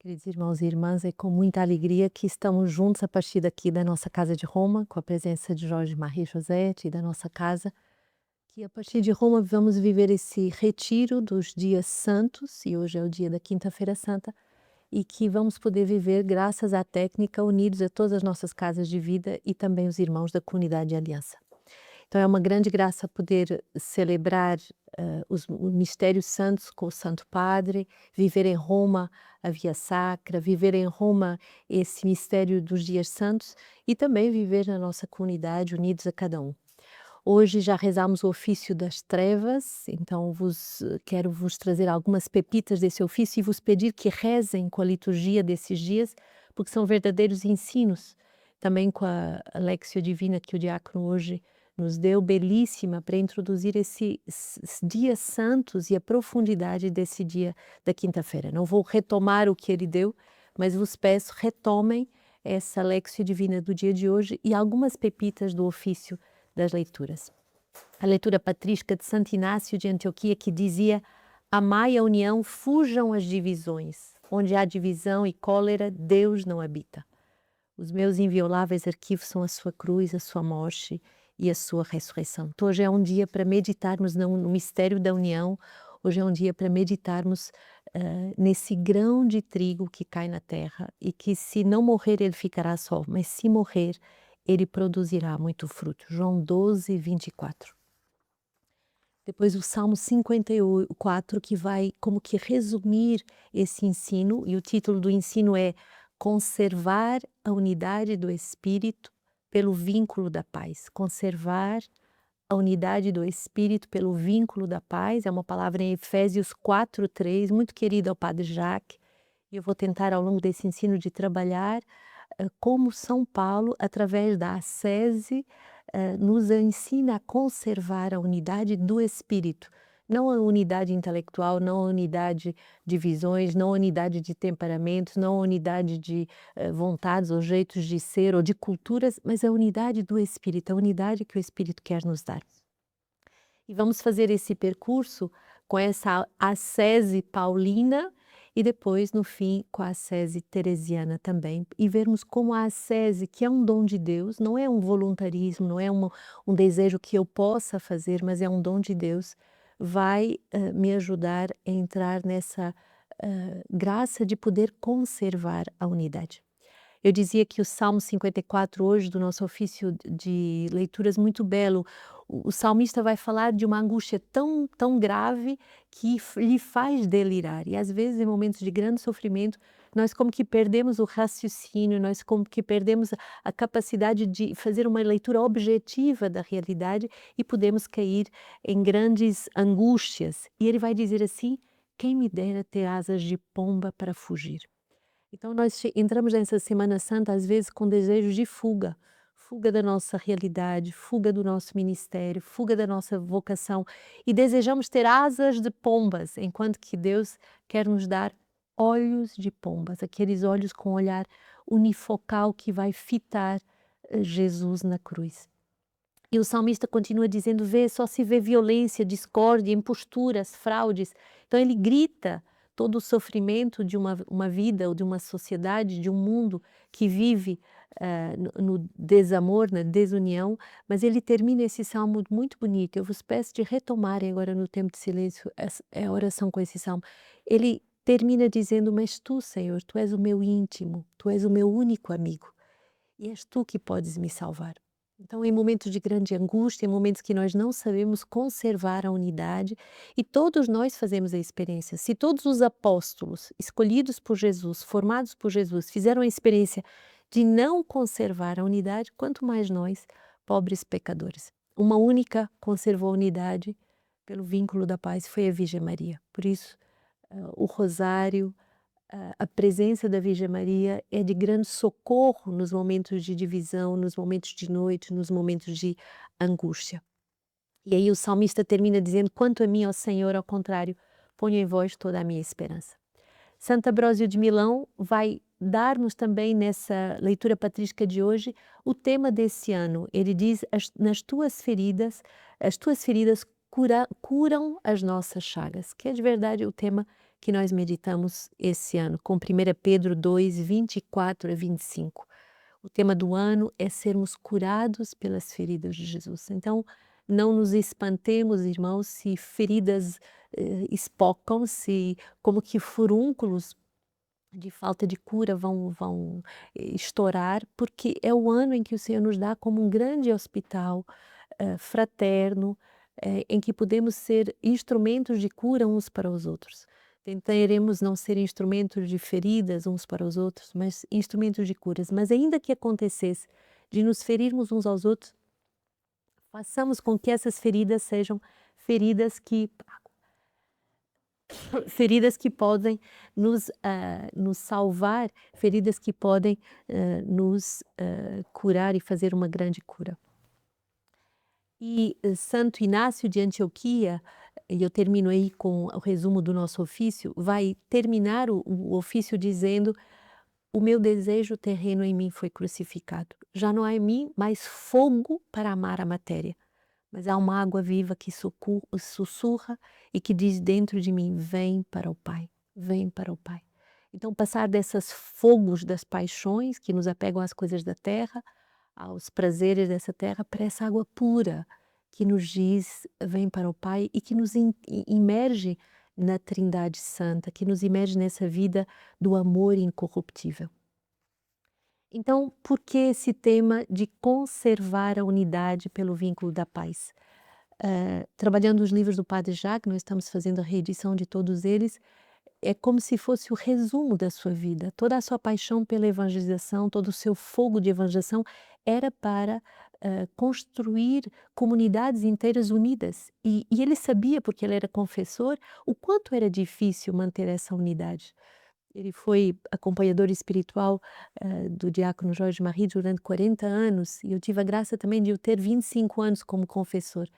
Queridos irmãos e irmãs, é com muita alegria que estamos juntos a partir daqui da nossa Casa de Roma, com a presença de Jorge Marie Josete e da nossa casa, que a partir de Roma vamos viver esse retiro dos dias santos, e hoje é o dia da Quinta-feira Santa, e que vamos poder viver graças à técnica unidos a todas as nossas casas de vida e também os irmãos da comunidade de aliança. Então é uma grande graça poder celebrar os mistérios santos com o Santo Padre, viver em Roma a Via Sacra, viver em Roma esse mistério dos dias santos e também viver na nossa comunidade unidos a cada um. Hoje já rezamos o ofício das trevas, então quero vos trazer algumas pepitas desse ofício e vos pedir que rezem com a liturgia desses dias, porque são verdadeiros ensinos, também com a Alexio Divina que o diácono hoje nos deu, belíssima, para introduzir esses dias santos e a profundidade desse dia da quinta-feira. Não vou retomar o que ele deu, mas vos peço, retomem essa Alexio Divina do dia de hoje e algumas pepitas do ofício das leituras. A leitura patrística de Santo Inácio de Antioquia que dizia: amai a união, fujam as divisões. Onde há divisão e cólera, Deus não habita. Os meus invioláveis arquivos são a sua cruz, a sua morte e a sua ressurreição. Então, hoje é um dia para meditarmos no mistério da união, hoje é um dia para meditarmos nesse grão de trigo que cai na terra e que, se não morrer, ele ficará só, mas se morrer, ele produzirá muito fruto. João 12, 24. Depois o Salmo 54, que vai como que resumir esse ensino, e o título do ensino é Conservar a unidade do Espírito pelo vínculo da paz. Conservar a unidade do Espírito pelo vínculo da paz, é uma palavra em Efésios 4:3, muito querida ao Padre Jacques, e eu vou tentar ao longo desse ensino de trabalhar como São Paulo, através da ascese, nos ensina a conservar a unidade do espírito, não a unidade intelectual, não a unidade de visões, não a unidade de temperamentos, não a unidade de vontades ou jeitos de ser ou de culturas, mas a unidade do espírito, a unidade que o espírito quer nos dar. E vamos fazer esse percurso com essa ascese paulina e depois, no fim, com a ascese teresiana também, e vermos como a ascese, que é um dom de Deus, não é um voluntarismo, não é um desejo que eu possa fazer, mas é um dom de Deus, vai me ajudar a entrar nessa graça de poder conservar a unidade. Eu dizia que o Salmo 54 hoje, do nosso ofício de leituras, muito belo. O salmista vai falar de uma angústia tão grave que lhe faz delirar. E às vezes, em momentos de grande sofrimento, nós como que perdemos o raciocínio, nós como que perdemos a capacidade de fazer uma leitura objetiva da realidade e podemos cair em grandes angústias. E ele vai dizer assim: quem me dera ter asas de pomba para fugir. Então nós entramos nessa Semana Santa às vezes com desejos de fuga, fuga da nossa realidade, fuga do nosso ministério, fuga da nossa vocação e desejamos ter asas de pombas, enquanto que Deus quer nos dar olhos de pombas, aqueles olhos com olhar unifocal que vai fitar Jesus na cruz. E o salmista continua dizendo: só se vê violência, discórdia, imposturas, fraudes. Então ele grita todo o sofrimento de uma vida ou de uma sociedade, de um mundo que vive no desamor, na desunião, mas ele termina esse salmo muito bonito. Eu vos peço de retomarem agora no tempo de silêncio a oração com esse salmo. Ele termina dizendo: mas tu, Senhor, tu és o meu íntimo, tu és o meu único amigo e és tu que podes me salvar. Então, em momentos de grande angústia, em momentos que nós não sabemos conservar a unidade, e todos nós fazemos a experiência. Se todos os apóstolos escolhidos por Jesus, formados por Jesus, fizeram a experiência de não conservar a unidade, quanto mais nós, pobres pecadores. Uma única conservou a unidade pelo vínculo da paz, foi a Virgem Maria. Por isso, o rosário, a presença da Virgem Maria é de grande socorro nos momentos de divisão, nos momentos de noite, nos momentos de angústia. E aí o salmista termina dizendo: quanto a mim, ó Senhor, ao contrário, ponho em vós toda a minha esperança. Santo Ambrósio de Milão vai dar-nos também nessa leitura patrística de hoje o tema desse ano. Ele diz: nas tuas feridas, as tuas feridas curam as nossas chagas, que é de verdade o tema que nós meditamos esse ano, com 1 Pedro 2, 24 a 25. O tema do ano é sermos curados pelas feridas de Jesus. Então, não nos espantemos, irmãos, se feridas espocam, se como que furúnculos de falta de cura vão estourar, porque é o ano em que o Senhor nos dá como um grande hospital fraterno, em que podemos ser instrumentos de cura uns para os outros. Tentaremos não ser instrumentos de feridas uns para os outros, mas instrumentos de curas. Mas ainda que acontecesse de nos ferirmos uns aos outros, façamos com que essas feridas sejam feridas que podem nos salvar, feridas que podem nos curar e fazer uma grande cura. E Santo Inácio de Antioquia, e eu termino aí com o resumo do nosso ofício, vai terminar o ofício dizendo: o meu desejo terreno em mim foi crucificado. Já não há em mim mais fogo para amar a matéria, mas há uma água viva que sussurra e que diz dentro de mim: vem para o Pai, vem para o Pai. Então, passar dessas fogos das paixões que nos apegam às coisas da terra, aos prazeres dessa terra, para essa água pura que nos diz: vem para o Pai, e que nos imerge na Trindade Santa, que nos imerge nessa vida do amor incorruptível. Então, por que esse tema de conservar a unidade pelo vínculo da paz? Trabalhando os livros do Padre Jacques, nós estamos fazendo a reedição de todos eles, é como se fosse o resumo da sua vida. Toda a sua paixão pela evangelização, todo o seu fogo de evangelização era para construir comunidades inteiras unidas. E ele sabia, porque ele era confessor, o quanto era difícil manter essa unidade. Ele foi acompanhador espiritual do diácono Jorge Marie durante 40 anos, e eu tive a graça também de eu ter 25 anos como confessor.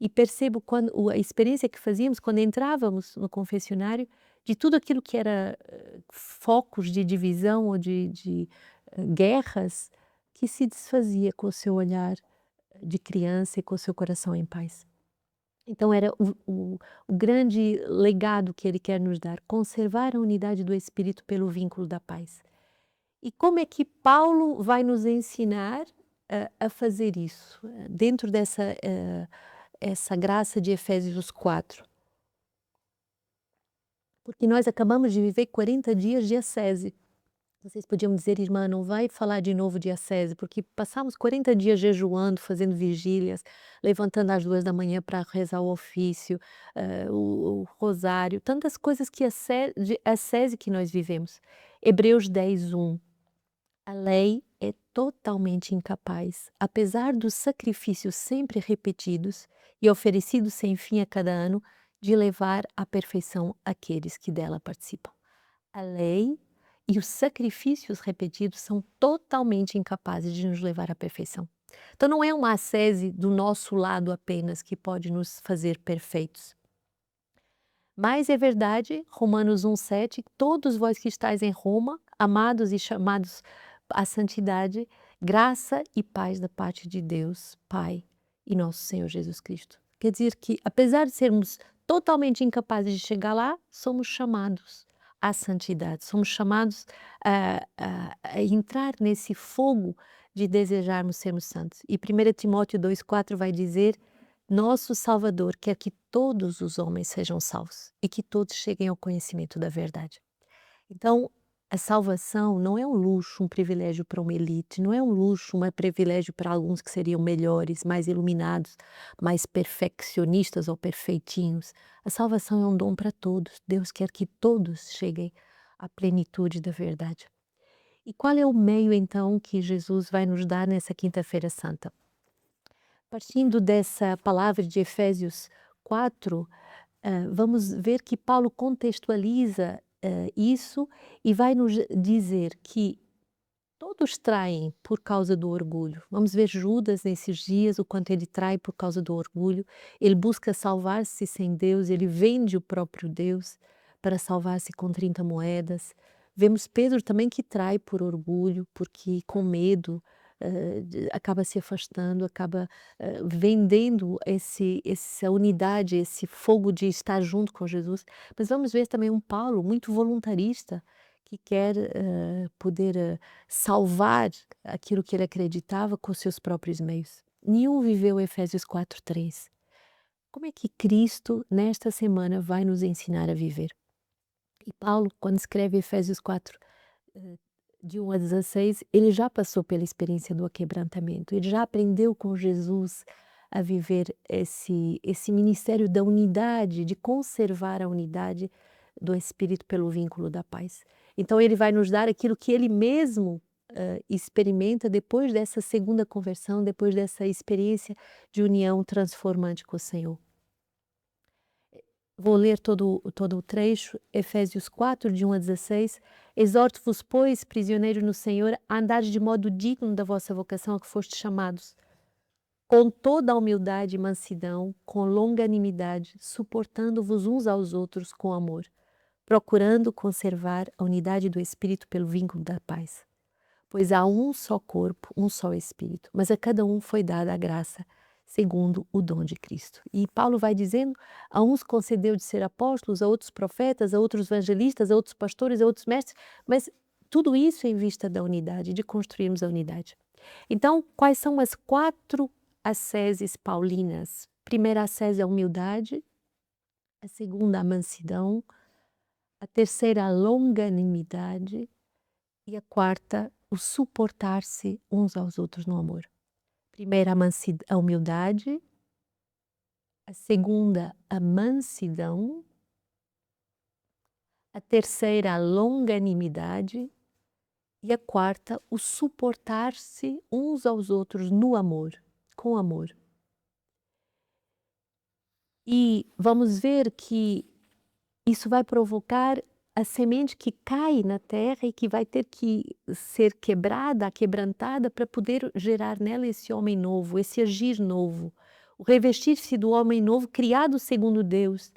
E percebo a experiência que fazíamos quando entrávamos no confessionário, de tudo aquilo que era focos de divisão ou de guerras, que se desfazia com o seu olhar de criança e com o seu coração em paz. Então era o grande legado que ele quer nos dar: conservar a unidade do Espírito pelo vínculo da paz. E como é que Paulo vai nos ensinar a fazer isso, dentro dessa essa graça de Efésios 4? Porque nós acabamos de viver 40 dias de ascese. Vocês podiam dizer: irmã, não vai falar de novo de ascese, porque passamos 40 dias jejuando, fazendo vigílias, levantando às 2 da manhã para rezar o ofício, o rosário, tantas coisas que de ascese que nós vivemos. Hebreus 10:1. A lei é totalmente incapaz, apesar dos sacrifícios sempre repetidos e oferecidos sem fim a cada ano, de levar à perfeição aqueles que dela participam. A lei e os sacrifícios repetidos são totalmente incapazes de nos levar à perfeição. Então não é uma ascese do nosso lado apenas que pode nos fazer perfeitos. Mas é verdade, Romanos 1,7, todos vós que estáis em Roma, amados e chamados à santidade, graça e paz da parte de Deus, Pai e nosso Senhor Jesus Cristo. Quer dizer que, apesar de sermos totalmente incapazes de chegar lá, somos chamados à santidade, somos chamados a entrar nesse fogo de desejarmos sermos santos. E 1 Timóteo 2,4 vai dizer: nosso Salvador quer que todos os homens sejam salvos e que todos cheguem ao conhecimento da verdade. Então, a salvação não é um luxo, um privilégio para uma elite, não é um luxo, um privilégio para alguns que seriam melhores, mais iluminados, mais perfeccionistas ou perfeitinhos. A salvação é um dom para todos. Deus quer que todos cheguem à plenitude da verdade. E qual é o meio, então, que Jesus vai nos dar nessa Quinta-feira Santa? Partindo dessa palavra de Efésios 4, vamos ver que Paulo contextualiza isso e vai nos dizer que todos traem por causa do orgulho. Vamos ver Judas nesses dias, o quanto ele trai por causa do orgulho. Ele busca salvar-se sem Deus, ele vende o próprio Deus para salvar-se com 30 moedas. Vemos Pedro também que trai por orgulho, porque com medo acaba se afastando, acaba vendendo essa unidade, esse fogo de estar junto com Jesus. Mas vamos ver também um Paulo muito voluntarista, que quer poder salvar aquilo que ele acreditava com seus próprios meios. Nenhum viveu Efésios 4:3. Como é que Cristo, nesta semana, vai nos ensinar a viver? E Paulo, quando escreve Efésios 4, eh, de 1 a 16, ele já passou pela experiência do aquebrantamento, ele já aprendeu com Jesus a viver esse ministério da unidade, de conservar a unidade do Espírito pelo vínculo da paz. Então ele vai nos dar aquilo que ele mesmo experimenta depois dessa segunda conversão, depois dessa experiência de união transformante com o Senhor. Vou ler todo o trecho, Efésios 4, de 1 a 16. Exorto-vos, pois, prisioneiros no Senhor, a andar de modo digno da vossa vocação a que fostes chamados, com toda a humildade e mansidão, com longanimidade, suportando-vos uns aos outros com amor, procurando conservar a unidade do Espírito pelo vínculo da paz. Pois há um só corpo, um só Espírito, mas a cada um foi dada a graça segundo o dom de Cristo. E Paulo vai dizendo, a uns concedeu de ser apóstolos, a outros profetas, a outros evangelistas, a outros pastores, a outros mestres, mas tudo isso em vista da unidade, de construirmos a unidade. Então, quais são as 4 asceses paulinas? A primeira ascese é a humildade, a segunda a mansidão, a terceira a longanimidade e a quarta o suportar-se uns aos outros no amor. Primeira a humildade, a segunda a mansidão, a terceira a longanimidade e a quarta o suportar-se uns aos outros no amor, com amor. E vamos ver que isso vai provocar a semente que cai na terra e que vai ter que ser quebrada, quebrantada, para poder gerar nela esse homem novo, esse agir novo, o revestir-se do homem novo, criado segundo Deus,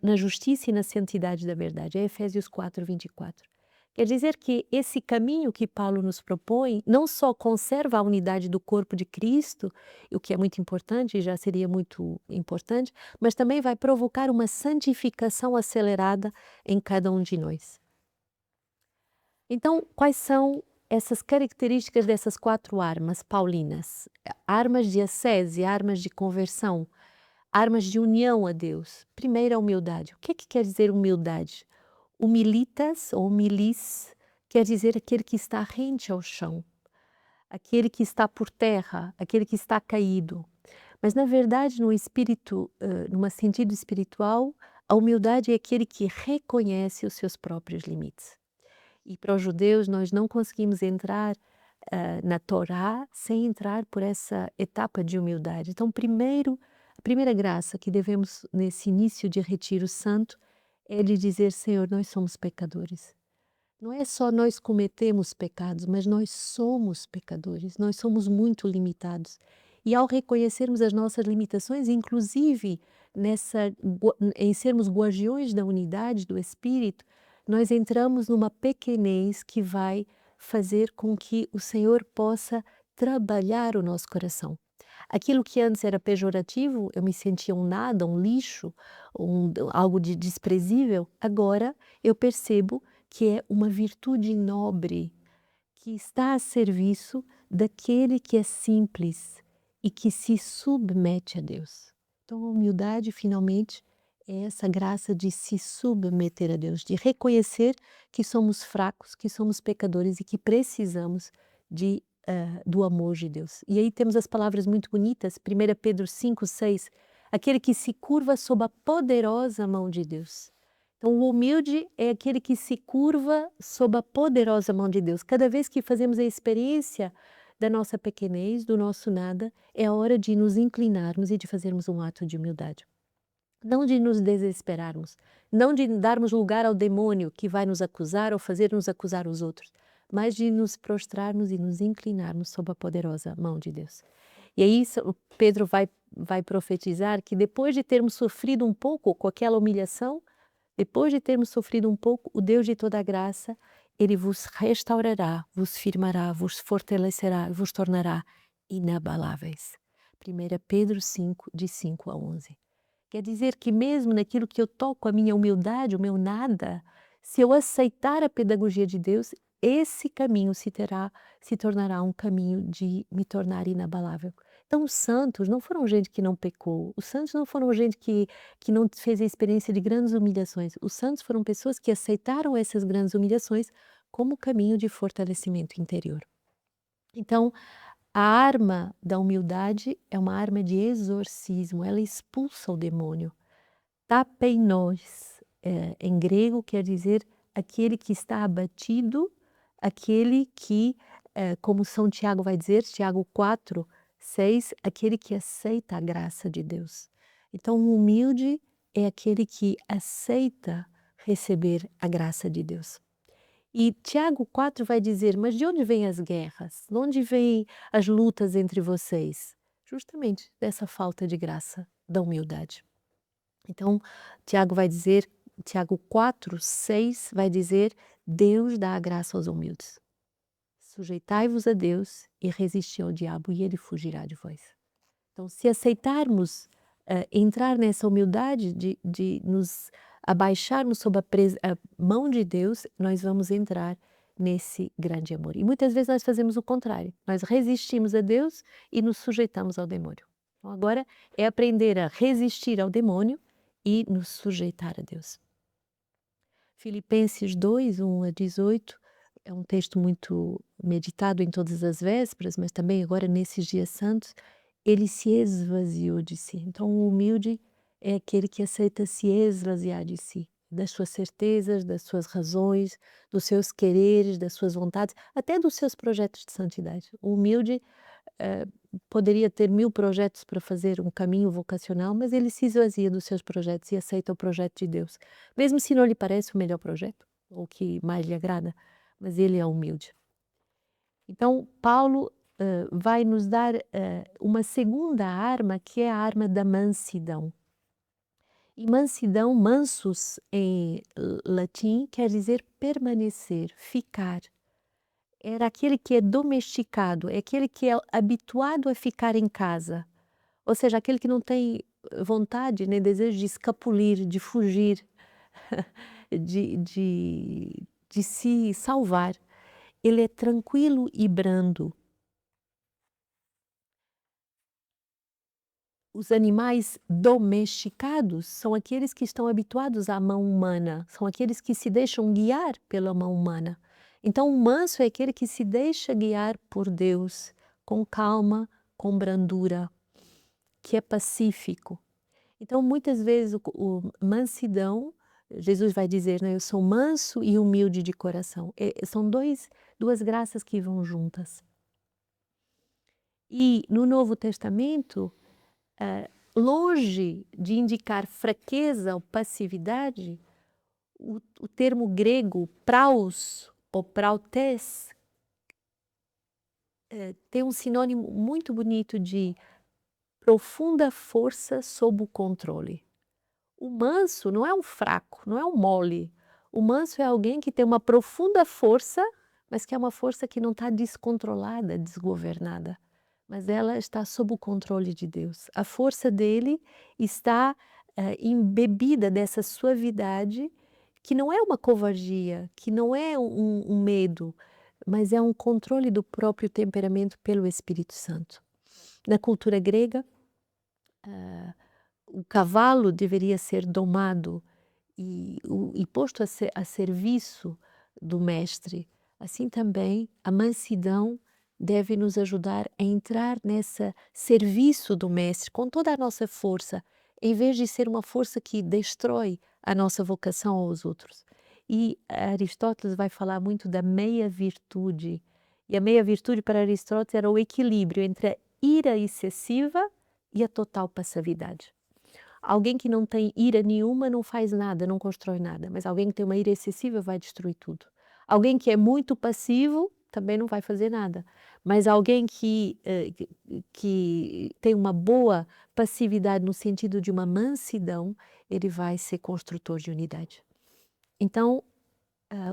na justiça e na santidade da verdade. É Efésios 4, 24. Quer dizer que esse caminho que Paulo nos propõe não só conserva a unidade do corpo de Cristo, o que é muito importante e já seria muito importante, mas também vai provocar uma santificação acelerada em cada um de nós. Então, quais são essas características dessas 4 armas paulinas? Armas de ascese, armas de conversão, armas de união a Deus. Primeiro, a humildade. O que quer dizer humildade? Humilitas ou humilis quer dizer aquele que está rente ao chão, aquele que está por terra, aquele que está caído. Mas na verdade, no espírito, num sentido espiritual, a humildade é aquele que reconhece os seus próprios limites. E para os judeus nós não conseguimos entrar na Torá sem entrar por essa etapa de humildade. Então, a primeira graça que devemos nesse início de retiro santo é de dizer, Senhor, nós somos pecadores. Não é só nós cometemos pecados, mas nós somos pecadores, nós somos muito limitados. E ao reconhecermos as nossas limitações, inclusive em sermos guardiões da unidade do Espírito, nós entramos numa pequenez que vai fazer com que o Senhor possa trabalhar o nosso coração. Aquilo que antes era pejorativo, eu me sentia um nada, um lixo, algo de desprezível, agora eu percebo que é uma virtude nobre, que está a serviço daquele que é simples e que se submete a Deus. Então a humildade, finalmente, é essa graça de se submeter a Deus, de reconhecer que somos fracos, que somos pecadores e que precisamos do amor de Deus. E aí temos as palavras muito bonitas, 1 Pedro 5, 6, aquele que se curva sob a poderosa mão de Deus. Então o humilde é aquele que se curva sob a poderosa mão de Deus. Cada vez que fazemos a experiência da nossa pequenez, do nosso nada, é a hora de nos inclinarmos e de fazermos um ato de humildade. Não de nos desesperarmos, não de darmos lugar ao demônio que vai nos acusar ou fazer-nos acusar os outros, mas de nos prostrarmos e nos inclinarmos sob a poderosa mão de Deus. E aí Pedro vai profetizar que depois de termos sofrido um pouco com aquela humilhação, depois de termos sofrido um pouco, o Deus de toda a graça, Ele vos restaurará, vos firmará, vos fortalecerá, vos tornará inabaláveis. 1 Pedro 5, de 5 a 11. Quer dizer que mesmo naquilo que eu toco, a minha humildade, o meu nada, se eu aceitar a pedagogia de Deus, esse caminho se tornará um caminho de me tornar inabalável. Então os santos não foram gente que não pecou, os santos não foram gente que não fez a experiência de grandes humilhações, os santos foram pessoas que aceitaram essas grandes humilhações como caminho de fortalecimento interior. Então, a arma da humildade é uma arma de exorcismo, ela expulsa o demônio. Tapeinos, em grego quer dizer aquele que está abatido, aquele que, como São Tiago vai dizer, Tiago 4, 6, aquele que aceita a graça de Deus. Então, o humilde é aquele que aceita receber a graça de Deus. E Tiago 4 vai dizer: mas de onde vêm as guerras? De onde vêm as lutas entre vocês? Justamente dessa falta de graça, da humildade. Então, Tiago vai dizer, Tiago 4, 6 vai dizer: Deus dá a graça aos humildes. Sujeitai-vos a Deus e resisti ao diabo, e ele fugirá de vós. Então, se aceitarmos entrar nessa humildade de nos abaixarmos sob a mão de Deus, nós vamos entrar nesse grande amor. E muitas vezes nós fazemos o contrário, nós resistimos a Deus e nos sujeitamos ao demônio. Então, agora é aprender a resistir ao demônio e nos sujeitar a Deus. Filipenses 2, 1 a 18, é um texto muito meditado em todas as vésperas, mas também agora nesses dias santos, ele se esvaziou de si. Então, o humilde é aquele que aceita se esvaziar de si, das suas certezas, das suas razões, dos seus quereres, das suas vontades, até dos seus projetos de santidade. O humilde poderia ter 1000 projetos para fazer um caminho vocacional, mas ele se esvazia dos seus projetos e aceita o projeto de Deus, mesmo se não lhe parece o melhor projeto, ou que mais lhe agrada, mas ele é humilde. Então, Paulo vai nos dar uma segunda arma, que é a arma da mansidão. E mansidão, mansus em latim, quer dizer permanecer, ficar. Era aquele que é domesticado, é aquele que é habituado a ficar em casa. Ou seja, aquele que não tem vontade nem desejo de escapulir, de fugir, de se salvar. Ele é tranquilo e brando. Os animais domesticados são aqueles que estão habituados à mão humana, são aqueles que se deixam guiar pela mão humana. Então, o manso é aquele que se deixa guiar por Deus, com calma, com brandura, que é pacífico. Então, muitas vezes, o mansidão, Jesus vai dizer, né, eu sou manso e humilde de coração. São duas graças que vão juntas. E no Novo Testamento, longe de indicar fraqueza ou passividade, o termo grego praus ou prautes tem um sinônimo muito bonito de profunda força sob o controle. O manso não é um fraco, não é um mole. O manso é alguém que tem uma profunda força, mas que é uma força que não está descontrolada, desgovernada. Mas ela está sob o controle de Deus. A força dele está embebida dessa suavidade, que não é uma covardia, que não é um medo, mas é um controle do próprio temperamento pelo Espírito Santo. Na cultura grega, o cavalo deveria ser domado e posto a serviço do mestre. Assim também a mansidão deve nos ajudar a entrar nesse serviço do mestre com toda a nossa força, em vez de ser uma força que destrói a nossa vocação aos outros. E Aristóteles vai falar muito da meia virtude. E a meia virtude para Aristóteles era o equilíbrio entre a ira excessiva e a total passividade. Alguém que não tem ira nenhuma não faz nada, não constrói nada, mas alguém que tem uma ira excessiva vai destruir tudo. Alguém que é muito passivo também não vai fazer nada, mas alguém que tem uma boa passividade no sentido de uma mansidão, ele vai ser construtor de unidade. Então,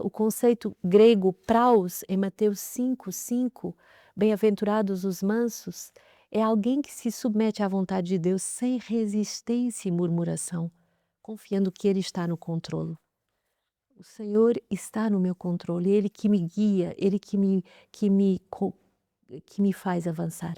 o conceito grego praus, em Mateus 5:5, bem-aventurados os mansos, é alguém que se submete à vontade de Deus sem resistência e murmuração, confiando que Ele está no controle. O Senhor está no meu controle, Ele que me guia, Ele que me faz avançar.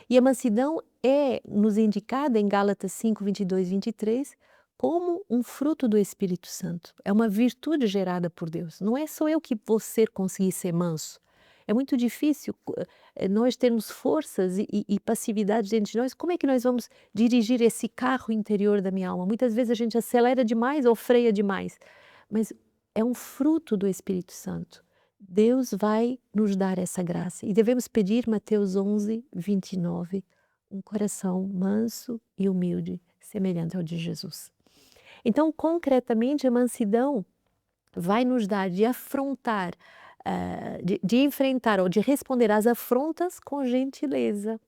E a mansidão é nos indicada em Gálatas 5:22-23 como um fruto do Espírito Santo. É uma virtude gerada por Deus. Não é só eu que vou conseguir ser manso. É muito difícil nós termos forças e passividade dentro de nós. Como é que nós vamos dirigir esse carro interior da minha alma? Muitas vezes a gente acelera demais ou freia demais, mas é um fruto do Espírito Santo. Deus vai nos dar essa graça e devemos pedir, Mateus 11:29, um coração manso e humilde, semelhante ao de Jesus. Então, concretamente, a mansidão vai nos dar de afrontar, de enfrentar ou de responder às afrontas com gentileza,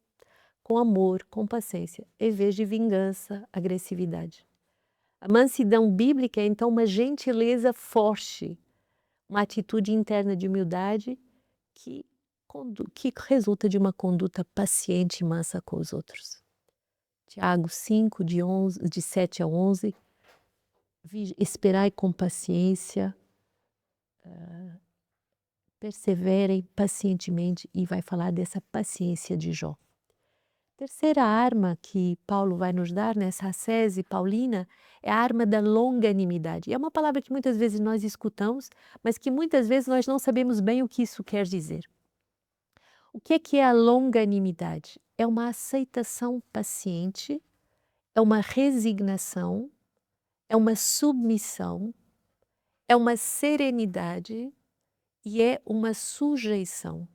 com amor, com paciência, em vez de vingança, agressividade. A mansidão bíblica é então uma gentileza forte, uma atitude interna de humildade que, que resulta de uma conduta paciente e mansa com os outros. Tiago 5, de 7 a 11, esperai com paciência, perseverem pacientemente, e vai falar dessa paciência de Jó. Terceira arma que Paulo vai nos dar nessa ascese paulina é a arma da longanimidade. É uma palavra que muitas vezes nós escutamos, mas que muitas vezes nós não sabemos bem o que isso quer dizer. O que é a longanimidade? É uma aceitação paciente, é uma resignação, é uma submissão, é uma serenidade e é uma sujeição.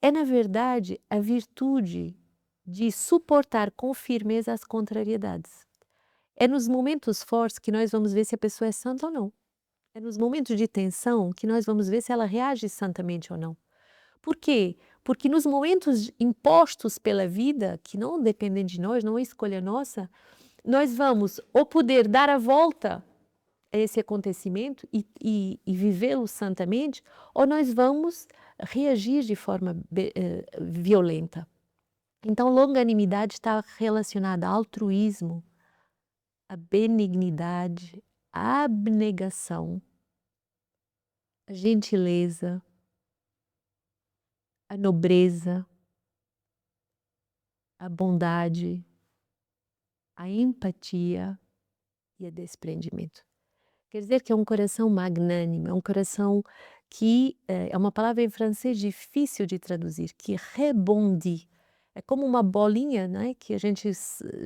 É, na verdade, a virtude de suportar com firmeza as contrariedades. É nos momentos fortes que nós vamos ver se a pessoa é santa ou não. É nos momentos de tensão que nós vamos ver se ela reage santamente ou não. Por quê? Porque nos momentos impostos pela vida, que não dependem de nós, não é escolha nossa, nós vamos ou poder dar a volta a esse acontecimento e vivê-lo santamente, ou nós vamos reagir de forma violenta. Então, longanimidade está relacionada ao altruísmo, à benignidade, à abnegação, à gentileza, à nobreza, à bondade, à empatia e a desprendimento. Quer dizer que é um coração magnânimo, é um coração que é uma palavra em francês difícil de traduzir, que rebondit. É como uma bolinha, né, que a gente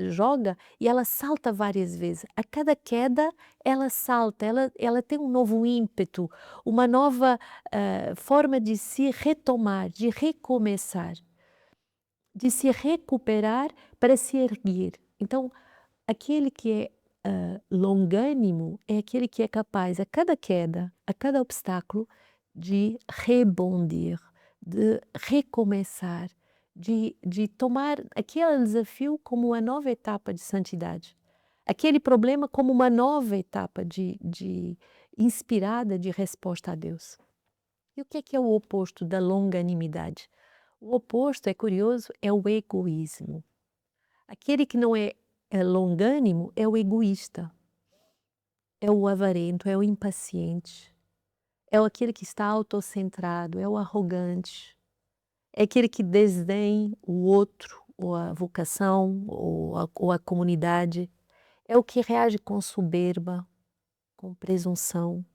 joga e ela salta várias vezes. A cada queda ela salta, ela tem um novo ímpeto, uma nova forma de se retomar, de recomeçar, de se recuperar para se erguer. Então, aquele que é longânimo é aquele que é capaz, a cada queda, a cada obstáculo, de rebondir, de recomeçar, de tomar aquele desafio como uma nova etapa de santidade, aquele problema como uma nova etapa de inspirada de resposta a Deus. E o que é o oposto da longanimidade? O oposto, é curioso, é o egoísmo. Aquele que não é longânimo é o egoísta, é o avarento, é o impaciente, é aquele que está autocentrado, é o arrogante, é aquele que desdém o outro, ou a vocação, ou a comunidade, é o que reage com soberba, com presunção,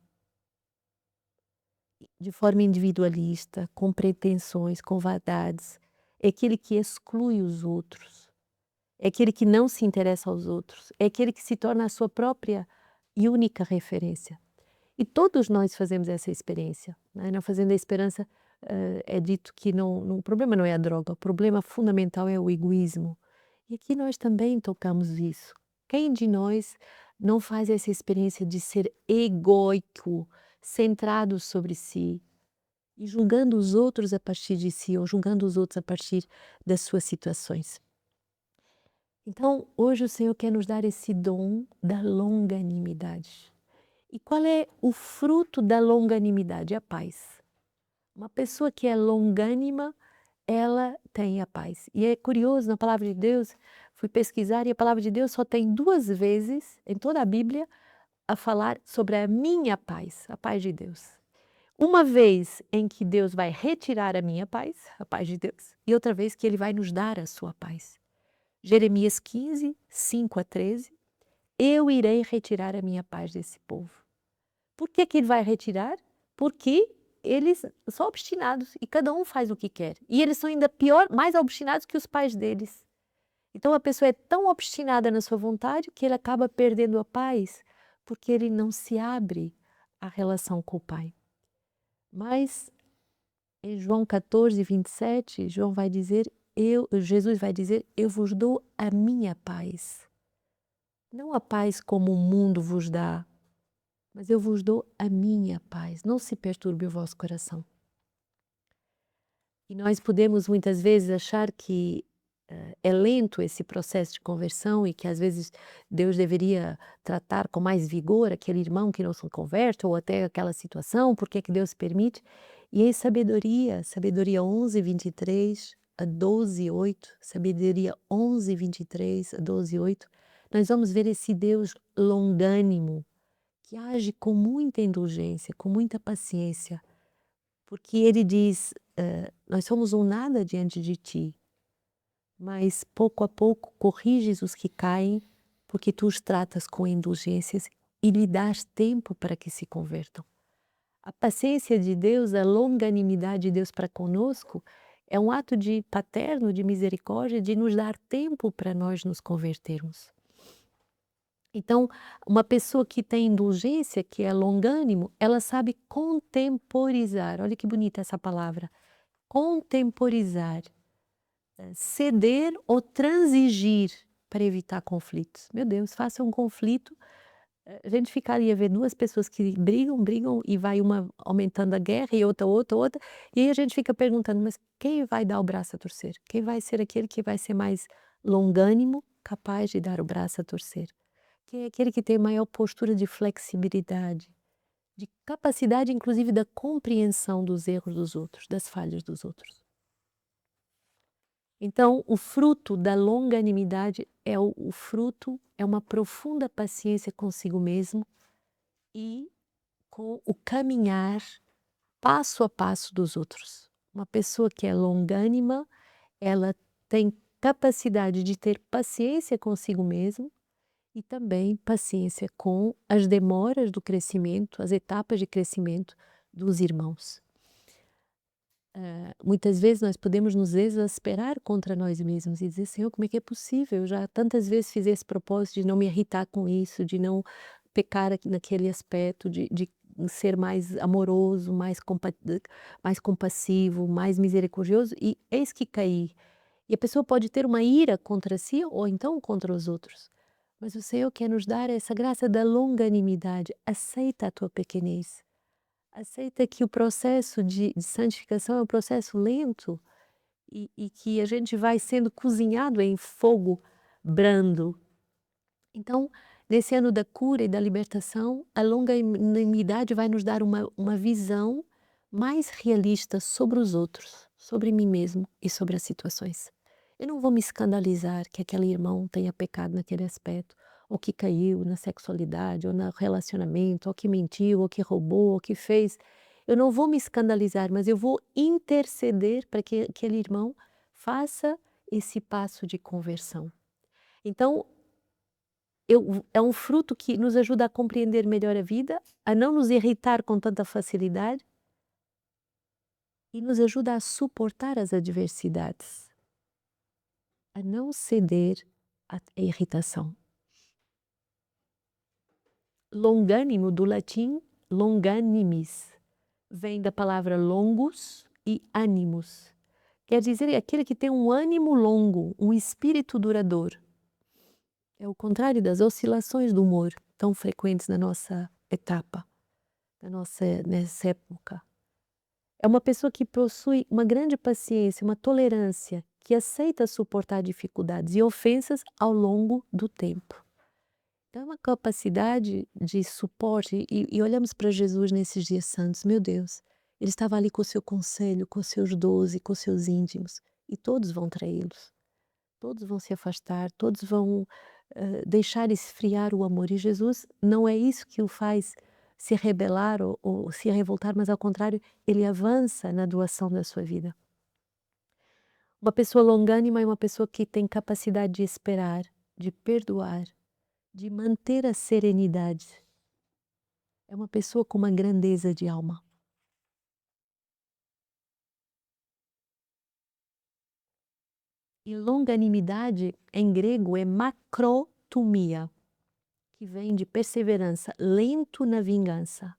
de forma individualista, com pretensões, com vaidades, é aquele que exclui os outros. É aquele que não se interessa aos outros, é aquele que se torna a sua própria e única referência. E todos nós fazemos essa experiência, né? Na Fazenda da Esperança é dito que o problema não é a droga, o problema fundamental é o egoísmo. E aqui nós também tocamos isso. Quem de nós não faz essa experiência de ser egóico, centrado sobre si, e julgando os outros a partir de si, ou julgando os outros a partir das suas situações? Então, hoje o Senhor quer nos dar esse dom da longanimidade. E qual é o fruto da longanimidade? A paz. Uma pessoa que é longânima, ela tem a paz. E é curioso, na palavra de Deus, fui pesquisar e a palavra de Deus só tem 2 vezes em toda a Bíblia a falar sobre a minha paz, a paz de Deus. Uma vez em que Deus vai retirar a paz de Deus, e outra vez que ele vai nos dar a sua paz. Jeremias 15, 5 a 13. Eu irei retirar a minha paz desse povo. Por que que ele vai retirar? Porque eles são obstinados e cada um faz o que quer. E eles são ainda pior, mais obstinados que os pais deles. Então a pessoa é tão obstinada na sua vontade que ele acaba perdendo a paz, porque ele não se abre à relação com o pai. Mas em João 14, 27, Jesus vai dizer, eu vos dou a minha paz. Não a paz como o mundo vos dá, mas eu vos dou a minha paz. Não se perturbe o vosso coração. E nós podemos muitas vezes achar que é lento esse processo de conversão e que às vezes Deus deveria tratar com mais vigor aquele irmão que não se converte ou até aquela situação, por que que Deus permite? E em sabedoria 11, 23 a 12, 8, sabedoria 11, 23 a 12, 8, nós vamos ver esse Deus longânimo, que age com muita indulgência, com muita paciência, porque ele diz, nós somos um nada diante de ti, mas pouco a pouco corriges os que caem, porque tu os tratas com indulgências e lhe dás tempo para que se convertam. A paciência de Deus, a longanimidade de Deus para conosco, é um ato de paterno, de misericórdia, de nos dar tempo para nós nos convertermos. Então, uma pessoa que tem indulgência, que é longânimo, ela sabe contemporizar. Olha que bonita essa palavra. Contemporizar. Ceder ou transigir para evitar conflitos. Meu Deus, faça um conflito. A gente ficaria ver 2 pessoas que brigam e vai uma aumentando a guerra e outra. E aí a gente fica perguntando, mas quem vai dar o braço a torcer? Quem vai ser aquele que vai ser mais longânimo, capaz de dar o braço a torcer? Quem é aquele que tem maior postura de flexibilidade, de capacidade inclusive da compreensão dos erros dos outros, das falhas dos outros. Então, o fruto da longanimidade é o fruto, é uma profunda paciência consigo mesmo e com o caminhar passo a passo dos outros. Uma pessoa que é longânima, ela tem capacidade de ter paciência consigo mesmo e também paciência com as demoras do crescimento, as etapas de crescimento dos irmãos. Muitas vezes nós podemos nos exasperar contra nós mesmos e dizer: Senhor, como é que é possível? Eu já tantas vezes fiz esse propósito de não me irritar com isso, de não pecar naquele aspecto, de ser mais amoroso, mais compassivo, mais misericordioso, e eis que caí. E a pessoa pode ter uma ira contra si ou então contra os outros. Mas o Senhor quer nos dar essa graça da longanimidade. Aceita a tua pequenez. Aceita que o processo de santificação é um processo lento e que a gente vai sendo cozinhado em fogo brando. Então, nesse ano da cura e da libertação, a longanimidade vai nos dar uma visão mais realista sobre os outros, sobre mim mesmo e sobre as situações. Eu não vou me escandalizar que aquele irmão tenha pecado naquele aspecto, ou que caiu na sexualidade, ou no relacionamento, ou que mentiu, ou que roubou, ou que fez. Eu não vou me escandalizar, mas eu vou interceder para que aquele irmão faça esse passo de conversão. Então, é um fruto que nos ajuda a compreender melhor a vida, a não nos irritar com tanta facilidade e nos ajuda a suportar as adversidades, a não ceder à irritação. Longânimo, do latim longanimis, vem da palavra longus e animus. Quer dizer, aquele que tem um ânimo longo, um espírito duradouro. É o contrário das oscilações do humor tão frequentes na nossa etapa, nessa época. É uma pessoa que possui uma grande paciência, uma tolerância, que aceita suportar dificuldades e ofensas ao longo do tempo. Então, é uma capacidade de suporte, e olhamos para Jesus nesses dias santos, meu Deus, ele estava ali com o seu conselho, com os seus 12, com os seus íntimos, e todos vão traí-los, todos vão se afastar, todos vão deixar esfriar o amor, e Jesus não é isso que o faz se rebelar ou se revoltar, mas ao contrário, ele avança na doação da sua vida. Uma pessoa longânima é uma pessoa que tem capacidade de esperar, de perdoar, de manter a serenidade. É uma pessoa com uma grandeza de alma. E longanimidade, em grego, é macrotumia, que vem de perseverança, lento na vingança.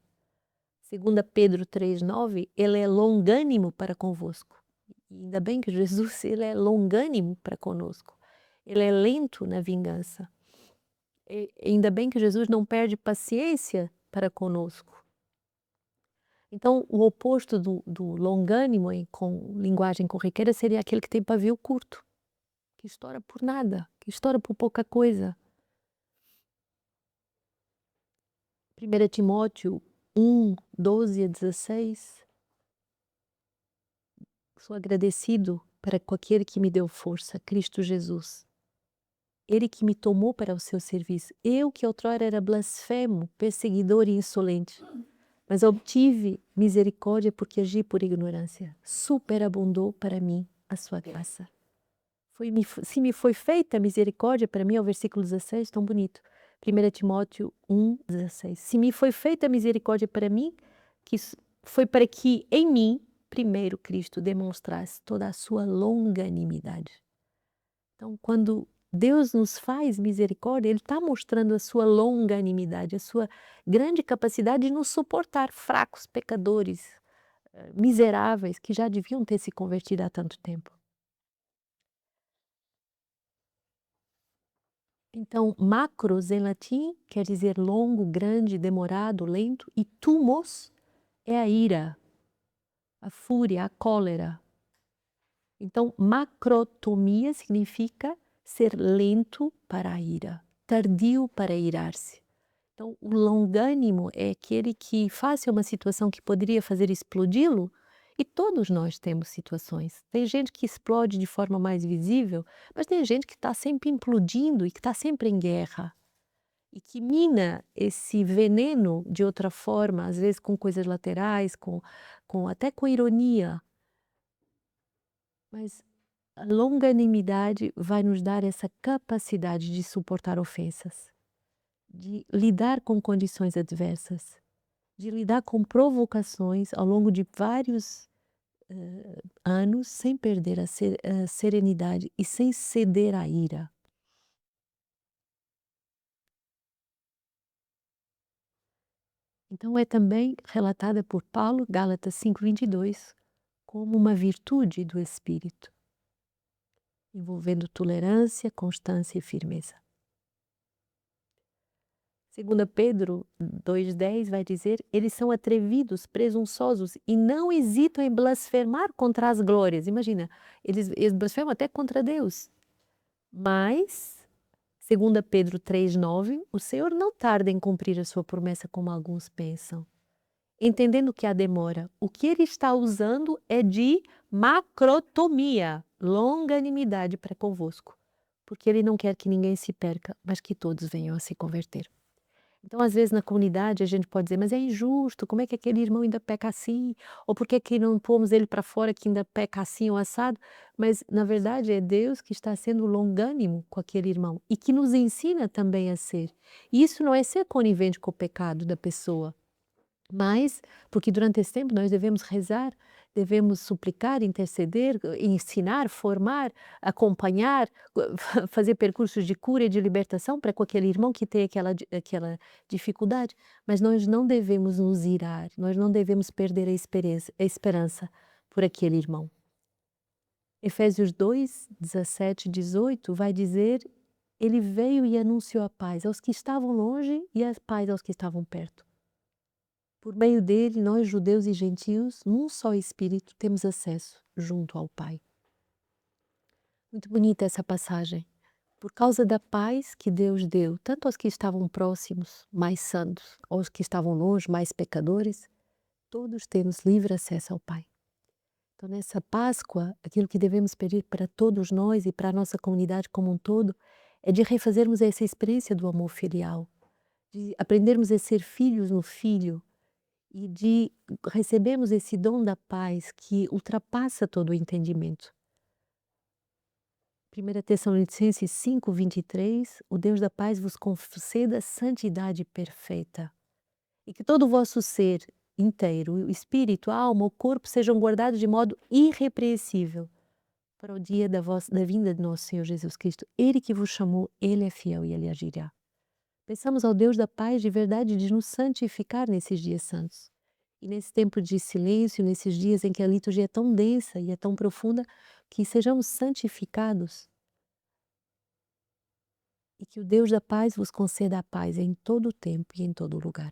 Segunda Pedro 3,9, ele é longânimo para convosco. E ainda bem que Jesus ele é longânimo para conosco. Ele é lento na vingança. E ainda bem que Jesus não perde paciência para conosco. Então, o oposto do longânimo, com linguagem corriqueira, seria aquele que tem pavio curto, que estoura por nada, que estoura por pouca coisa. 1 Timóteo 1, 12 a 16. Sou agradecido com aquele que me deu força, Cristo Jesus. Ele que me tomou para o seu serviço. Eu que outrora era blasfemo, perseguidor e insolente, mas obtive misericórdia porque agi por ignorância. Superabundou para mim a sua graça. Se me foi feita misericórdia para mim, é o versículo 16, tão bonito. 1 Timóteo 1,16. Se me foi feita misericórdia para mim, foi para que em mim, primeiro Cristo demonstrasse toda a sua longanimidade. Então, quando Deus nos faz misericórdia, Ele está mostrando a sua longanimidade, a sua grande capacidade de nos suportar, fracos, pecadores, miseráveis, que já deviam ter se convertido há tanto tempo. Então, macros em latim quer dizer longo, grande, demorado, lento, e tumos é a ira, a fúria, a cólera. Então, macrotomia significa ser lento para a ira, tardio para irar-se. Então, o longânimo é aquele que face a uma situação que poderia fazer explodi-lo, e todos nós temos situações. Tem gente que explode de forma mais visível, mas tem gente que está sempre implodindo e que está sempre em guerra. E que mina esse veneno de outra forma, às vezes com coisas laterais, até com ironia. Mas a longanimidade vai nos dar essa capacidade de suportar ofensas, de lidar com condições adversas, de lidar com provocações ao longo de vários anos sem perder a serenidade e sem ceder à ira. Então é também relatada por Paulo, Gálatas 5,22, como uma virtude do Espírito, envolvendo tolerância, constância e firmeza. 2 Pedro 2,10 vai dizer: eles são atrevidos, presunçosos e não hesitam em blasfemar contra as glórias. Imagina, eles blasfemam até contra Deus. Mas, 2 Pedro 3,9, o Senhor não tarda em cumprir a sua promessa como alguns pensam. Entendendo que há demora, o que ele está usando é de macrotomia, longanimidade para convosco, porque ele não quer que ninguém se perca, mas que todos venham a se converter. Então, às vezes, na comunidade, a gente pode dizer, mas é injusto, como é que aquele irmão ainda peca assim? Ou por que que não pomos ele para fora que ainda peca assim ou assado? Mas, na verdade, é Deus que está sendo longânimo com aquele irmão e que nos ensina também a ser. E isso não é ser conivente com o pecado da pessoa, mas porque durante esse tempo nós devemos rezar, devemos suplicar, interceder, ensinar, formar, acompanhar, fazer percursos de cura e de libertação para com aquele irmão que tem aquela dificuldade, mas nós não devemos nos irar, nós não devemos perder a esperança por aquele irmão. Efésios 2, 17 e 18 vai dizer: ele veio e anunciou a paz aos que estavam longe e a paz aos que estavam perto. Por meio dele, nós, judeus e gentios, num só Espírito, temos acesso junto ao Pai. Muito bonita essa passagem. Por causa da paz que Deus deu, tanto aos que estavam próximos, mais santos, aos que estavam longe, mais pecadores, todos temos livre acesso ao Pai. Então, nessa Páscoa, aquilo que devemos pedir para todos nós e para a nossa comunidade como um todo, é de refazermos essa experiência do amor filial, de aprendermos a ser filhos no Filho e de recebermos esse dom da paz que ultrapassa todo o entendimento. 1 Tessalonicenses 5:23, o Deus da paz vos conceda santidade perfeita, e que todo o vosso ser inteiro, o espírito, a alma, o corpo, sejam guardados de modo irrepreensível para o dia da vinda de nosso Senhor Jesus Cristo. Ele que vos chamou, Ele é fiel e Ele agirá. Peçamos ao Deus da paz de verdade de nos santificar nesses dias santos. E nesse tempo de silêncio, nesses dias em que a liturgia é tão densa e é tão profunda, que sejamos santificados e que o Deus da paz vos conceda a paz em todo o tempo e em todo o lugar.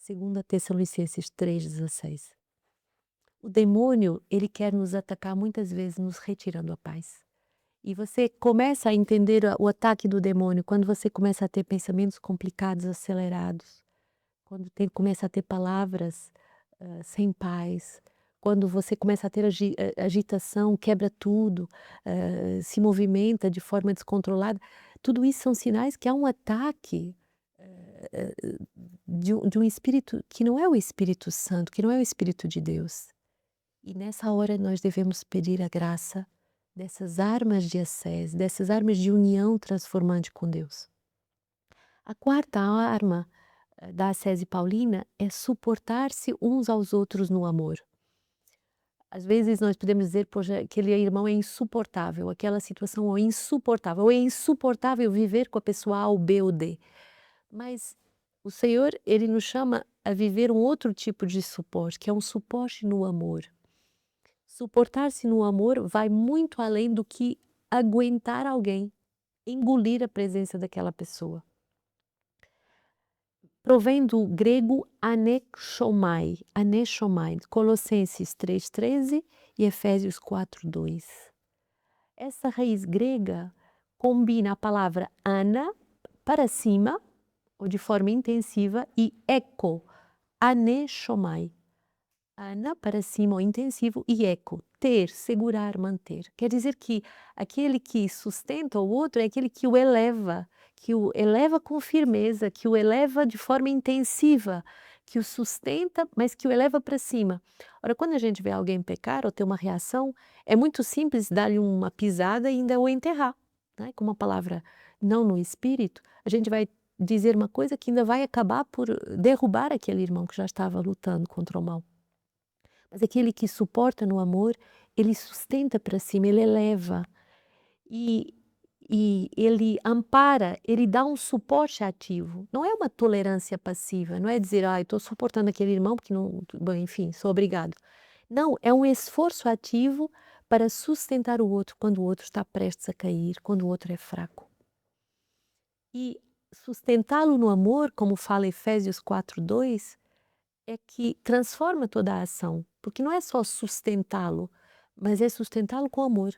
2 Tessalonicenses 3,16. O demônio, ele quer nos atacar muitas vezes nos retirando a paz. E você começa a entender o ataque do demônio quando você começa a ter pensamentos complicados, acelerados, quando começa a ter palavras sem paz, quando você começa a ter agitação, quebra tudo, se movimenta de forma descontrolada. Tudo isso são sinais que há um ataque de um espírito que não é o Espírito Santo, que não é o Espírito de Deus. E nessa hora nós devemos pedir a graça dessas armas de ascese, dessas armas de união transformante com Deus. A quarta arma da ascese paulina é suportar-se uns aos outros no amor. Às vezes nós podemos dizer, poxa, aquele irmão é insuportável, aquela situação é insuportável, ou é insuportável viver com a pessoa A ou B ou D. Mas o Senhor, Ele nos chama a viver um outro tipo de suporte, que é um suporte no amor. Suportar-se no amor vai muito além do que aguentar alguém, engolir a presença daquela pessoa. Provém do grego anexomai, Colossenses 3,13 e Efésios 4,2. Essa raiz grega combina a palavra ana, para cima, ou de forma intensiva, e eco, anexomai. Ana, para cima ou intensivo, e eco, ter, segurar, manter. Quer dizer que aquele que sustenta o outro é aquele que o eleva com firmeza, que o eleva de forma intensiva, que o sustenta, mas que o eleva para cima. Ora, quando a gente vê alguém pecar ou ter uma reação, é muito simples dar-lhe uma pisada e ainda o enterrar, né? Com uma palavra não no espírito, a gente vai dizer uma coisa que ainda vai acabar por derrubar aquele irmão que já estava lutando contra o mal. Mas aquele que suporta no amor, ele sustenta para cima, ele eleva. E, e ele ampara, ele dá um suporte ativo. Não é uma tolerância passiva, não é dizer, estou suportando aquele irmão porque não, bom, enfim, sou obrigado. Não, é um esforço ativo para sustentar o outro quando o outro está prestes a cair, quando o outro é fraco. E sustentá-lo no amor, como fala Efésios 4,2, é que transforma toda a ação, porque não é só sustentá-lo, mas é sustentá-lo com amor,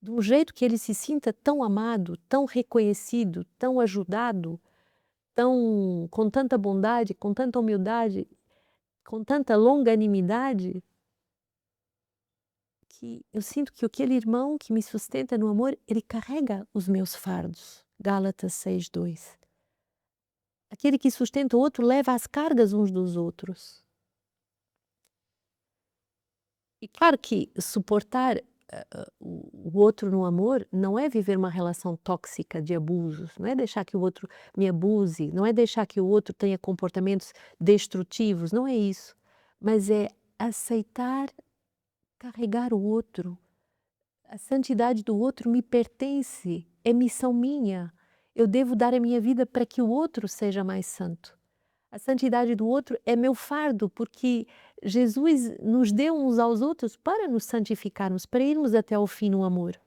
de um jeito que ele se sinta tão amado, tão reconhecido, tão ajudado, com tanta bondade, com tanta humildade, com tanta longanimidade, que eu sinto que aquele irmão que me sustenta no amor, ele carrega os meus fardos. Gálatas 6,2. Aquele que sustenta o outro leva as cargas uns dos outros. E claro que suportar o outro no amor não é viver uma relação tóxica de abusos, não é deixar que o outro me abuse, não é deixar que o outro tenha comportamentos destrutivos, não é isso. Mas é aceitar carregar o outro. A santidade do outro me pertence, é missão minha. Eu devo dar a minha vida para que o outro seja mais santo. A santidade do outro é meu fardo, porque Jesus nos deu uns aos outros para nos santificarmos, para irmos até o fim no amor.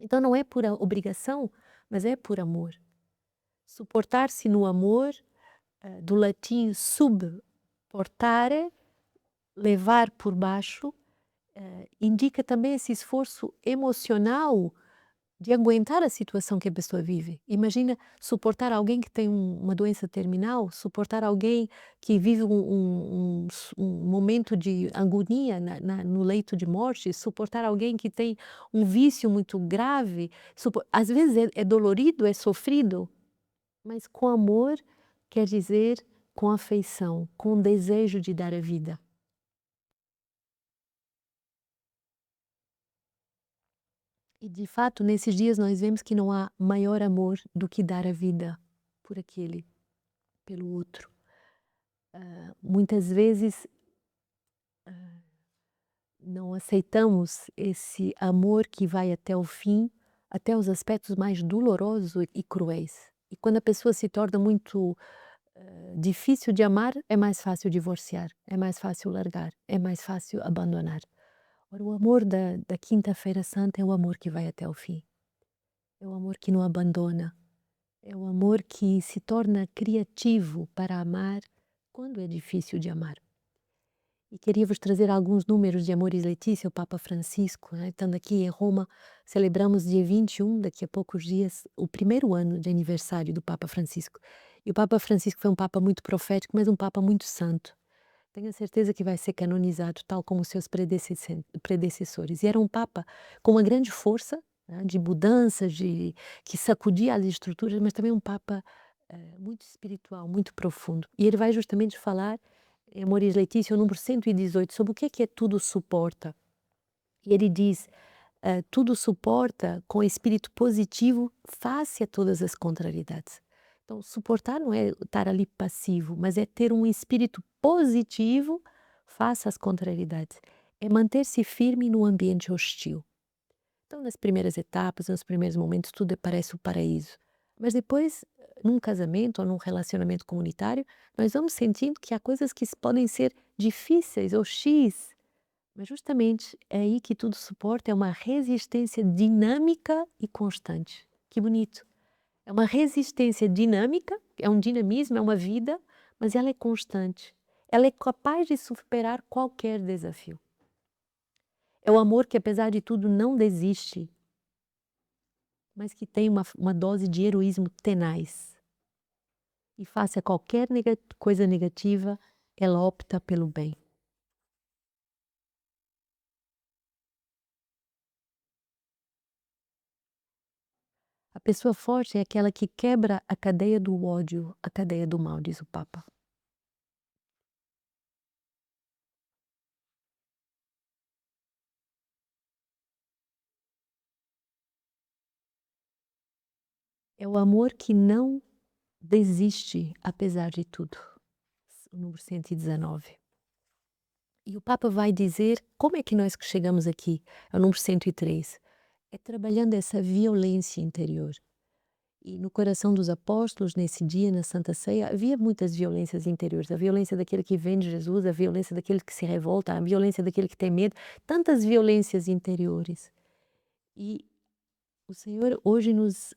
Então não é por obrigação, mas é por amor. Suportar-se no amor, do latim subportare, levar por baixo, indica também esse esforço emocional de aguentar a situação que a pessoa vive. Imagina suportar alguém que tem uma doença terminal, suportar alguém que vive um momento de agonia no leito de morte, suportar alguém que tem um vício muito grave. Às vezes é dolorido, é sofrido, mas com amor quer dizer com afeição, com desejo de dar a vida. E de fato, nesses dias nós vemos que não há maior amor do que dar a vida por aquele, pelo outro. Muitas vezes não aceitamos esse amor que vai até o fim, até os aspectos mais dolorosos e cruéis. E quando a pessoa se torna muito difícil de amar, é mais fácil divorciar, é mais fácil largar, é mais fácil abandonar. Ora, o amor da Quinta-feira Santa é o amor que vai até o fim, é o amor que não abandona, é o amor que se torna criativo para amar quando é difícil de amar. E queria vos trazer alguns números de Amoris Laetitia, o Papa Francisco, né? Estando aqui em Roma, celebramos dia 21, daqui a poucos dias, o primeiro ano de aniversário do Papa Francisco. E o Papa Francisco foi um Papa muito profético, mas um Papa muito santo. Tenho a certeza que vai ser canonizado, tal como seus predecessores. E era um Papa com uma grande força, né, de mudanças, que sacudia as estruturas, mas também um Papa muito espiritual, muito profundo. E ele vai justamente falar, em Amoris Laetitia, o número 118, sobre o que é tudo suporta. E ele diz, tudo suporta com espírito positivo face a todas as contrariedades. Então, suportar não é estar ali passivo, mas é ter um espírito positivo face às contrariedades. É manter-se firme no ambiente hostil. Então, nas primeiras etapas, nos primeiros momentos, tudo parece o paraíso. Mas depois, num casamento ou num relacionamento comunitário, nós vamos sentindo que há coisas que podem ser difíceis ou X, mas justamente é aí que tudo suporta, é uma resistência dinâmica e constante. Que bonito! É uma resistência dinâmica, é um dinamismo, é uma vida, mas ela é constante. Ela é capaz de superar qualquer desafio. É o amor que, apesar de tudo, não desiste, mas que tem uma dose de heroísmo tenaz. E face a qualquer coisa negativa, ela opta pelo bem. A pessoa forte é aquela que quebra a cadeia do ódio, a cadeia do mal, diz o Papa. É o amor que não desiste, apesar de tudo. O número 119. E o Papa vai dizer como é que nós que chegamos aqui, é o número 103. É trabalhando essa violência interior. E no coração dos apóstolos, nesse dia, na Santa Ceia, havia muitas violências interiores. A violência daquele que vem de Jesus, a violência daquele que se revolta, a violência daquele que tem medo, tantas violências interiores. E o Senhor hoje nos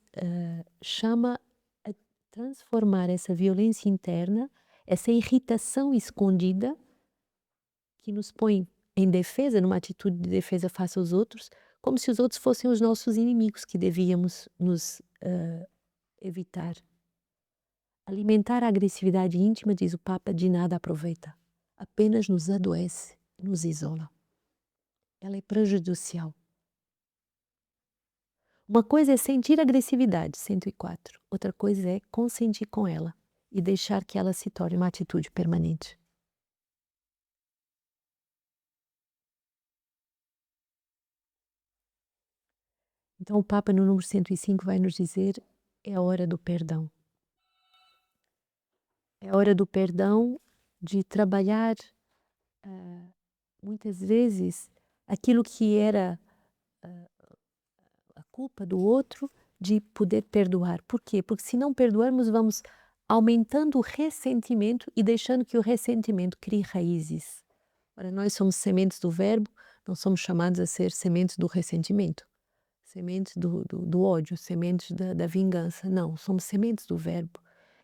chama a transformar essa violência interna, essa irritação escondida, que nos põe em defesa, numa atitude de defesa face aos outros, como se os outros fossem os nossos inimigos que devíamos nos evitar. Alimentar a agressividade íntima, diz o Papa, de nada aproveita. Apenas nos adoece, nos isola. Ela é prejudicial. Uma coisa é sentir agressividade, 104. Outra coisa é consentir com ela e deixar que ela se torne uma atitude permanente. Então o Papa no número 105 vai nos dizer, é a hora do perdão. É a hora do perdão, de trabalhar muitas vezes aquilo que era a culpa do outro, de poder perdoar. Por quê? Porque se não perdoarmos, vamos aumentando o ressentimento e deixando que o ressentimento crie raízes. Ora, nós somos sementes do verbo, não somos chamados a ser sementes do ressentimento, sementes do ódio, sementes da vingança. Não, somos sementes do verbo.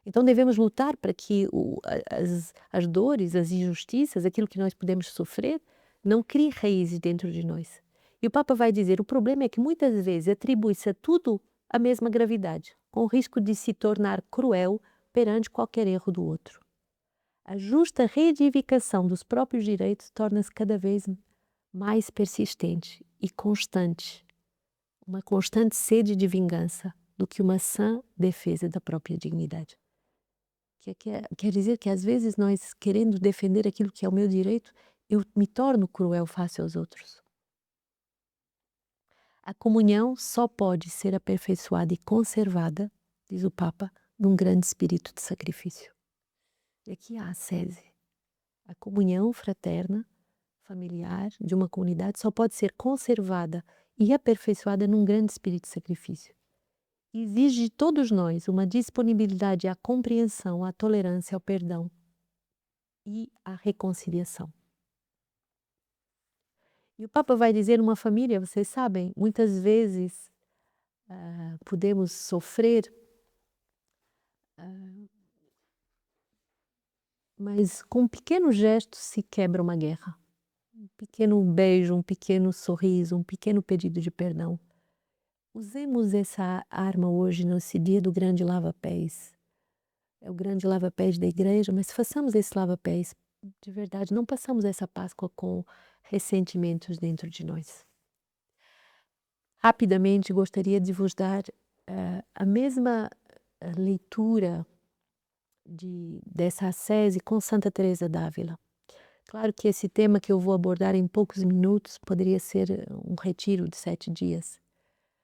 Então devemos lutar para que as dores, as injustiças, aquilo que nós podemos sofrer, não crie raízes dentro de nós. E o Papa vai dizer, o problema é que muitas vezes atribui-se a tudo a mesma gravidade, com o risco de se tornar cruel perante qualquer erro do outro. A justa reedificação dos próprios direitos torna-se cada vez mais persistente e constante, uma constante sede de vingança do que uma sã defesa da própria dignidade. Quer dizer que às vezes nós, querendo defender aquilo que é o meu direito, eu me torno cruel face aos outros. A comunhão só pode ser aperfeiçoada e conservada, diz o Papa, num grande espírito de sacrifício. E aqui há a sese. A comunhão fraterna, familiar, de uma comunidade só pode ser conservada e aperfeiçoada num grande espírito de sacrifício. Exige de todos nós uma disponibilidade à compreensão, à tolerância, ao perdão e à reconciliação. E o Papa vai dizer, uma família, vocês sabem, muitas vezes podemos sofrer, mas com um pequeno gesto se quebra uma guerra. Um pequeno beijo, um pequeno sorriso, um pequeno pedido de perdão. Usemos essa arma hoje, nesse dia do grande lava-pés. É o grande lava-pés da igreja, mas façamos esse lava-pés de verdade. Não passamos essa Páscoa com ressentimentos dentro de nós. Rapidamente gostaria de vos dar a mesma leitura dessa ascese com Santa Teresa d'Ávila. Claro que esse tema que eu vou abordar em poucos minutos poderia ser um retiro de 7 dias.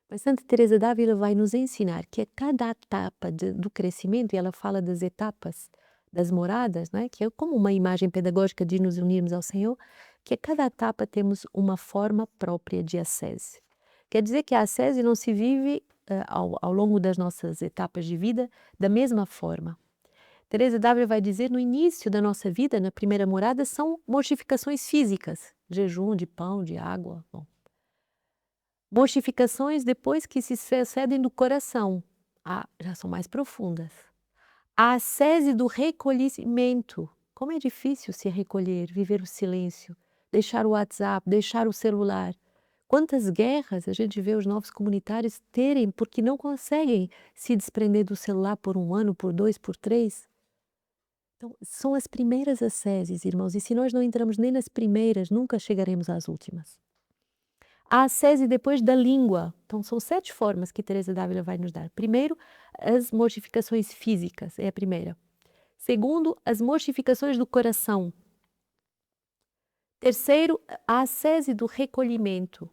Mas Santa Teresa d'Ávila vai nos ensinar que a cada etapa do crescimento, e ela fala das etapas das moradas, né, que é como uma imagem pedagógica de nos unirmos ao Senhor, que a cada etapa temos uma forma própria de ascese. Quer dizer que a ascese não se vive ao longo das nossas etapas de vida da mesma forma. Teresa d'Ávila vai dizer, no início da nossa vida, na primeira morada, são mortificações físicas, jejum de pão, de água. Bom. Mortificações depois que se sucedem do coração, já são mais profundas. A ascese do recolhimento, como é difícil se recolher, viver o silêncio, deixar o WhatsApp, deixar o celular. Quantas guerras a gente vê os novos comunitários terem porque não conseguem se desprender do celular por 1 ano, por 2, por 3. Então, são as primeiras asceses, irmãos, e se nós não entramos nem nas primeiras, nunca chegaremos às últimas. A ascese depois da língua. Então, são 7 formas que Teresa d'Ávila vai nos dar. Primeiro, as mortificações físicas, é a primeira. Segundo, as mortificações do coração. Terceiro, a ascese do recolhimento.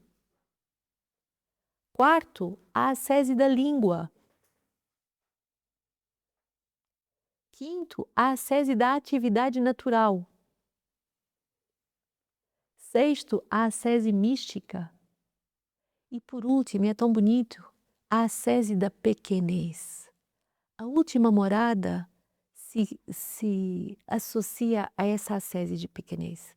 Quarto, a ascese da língua. Quinto, a ascese da atividade natural. Sexto, a ascese mística. E por último, e é tão bonito, a ascese da pequenez. A última morada se associa a essa ascese de pequenez.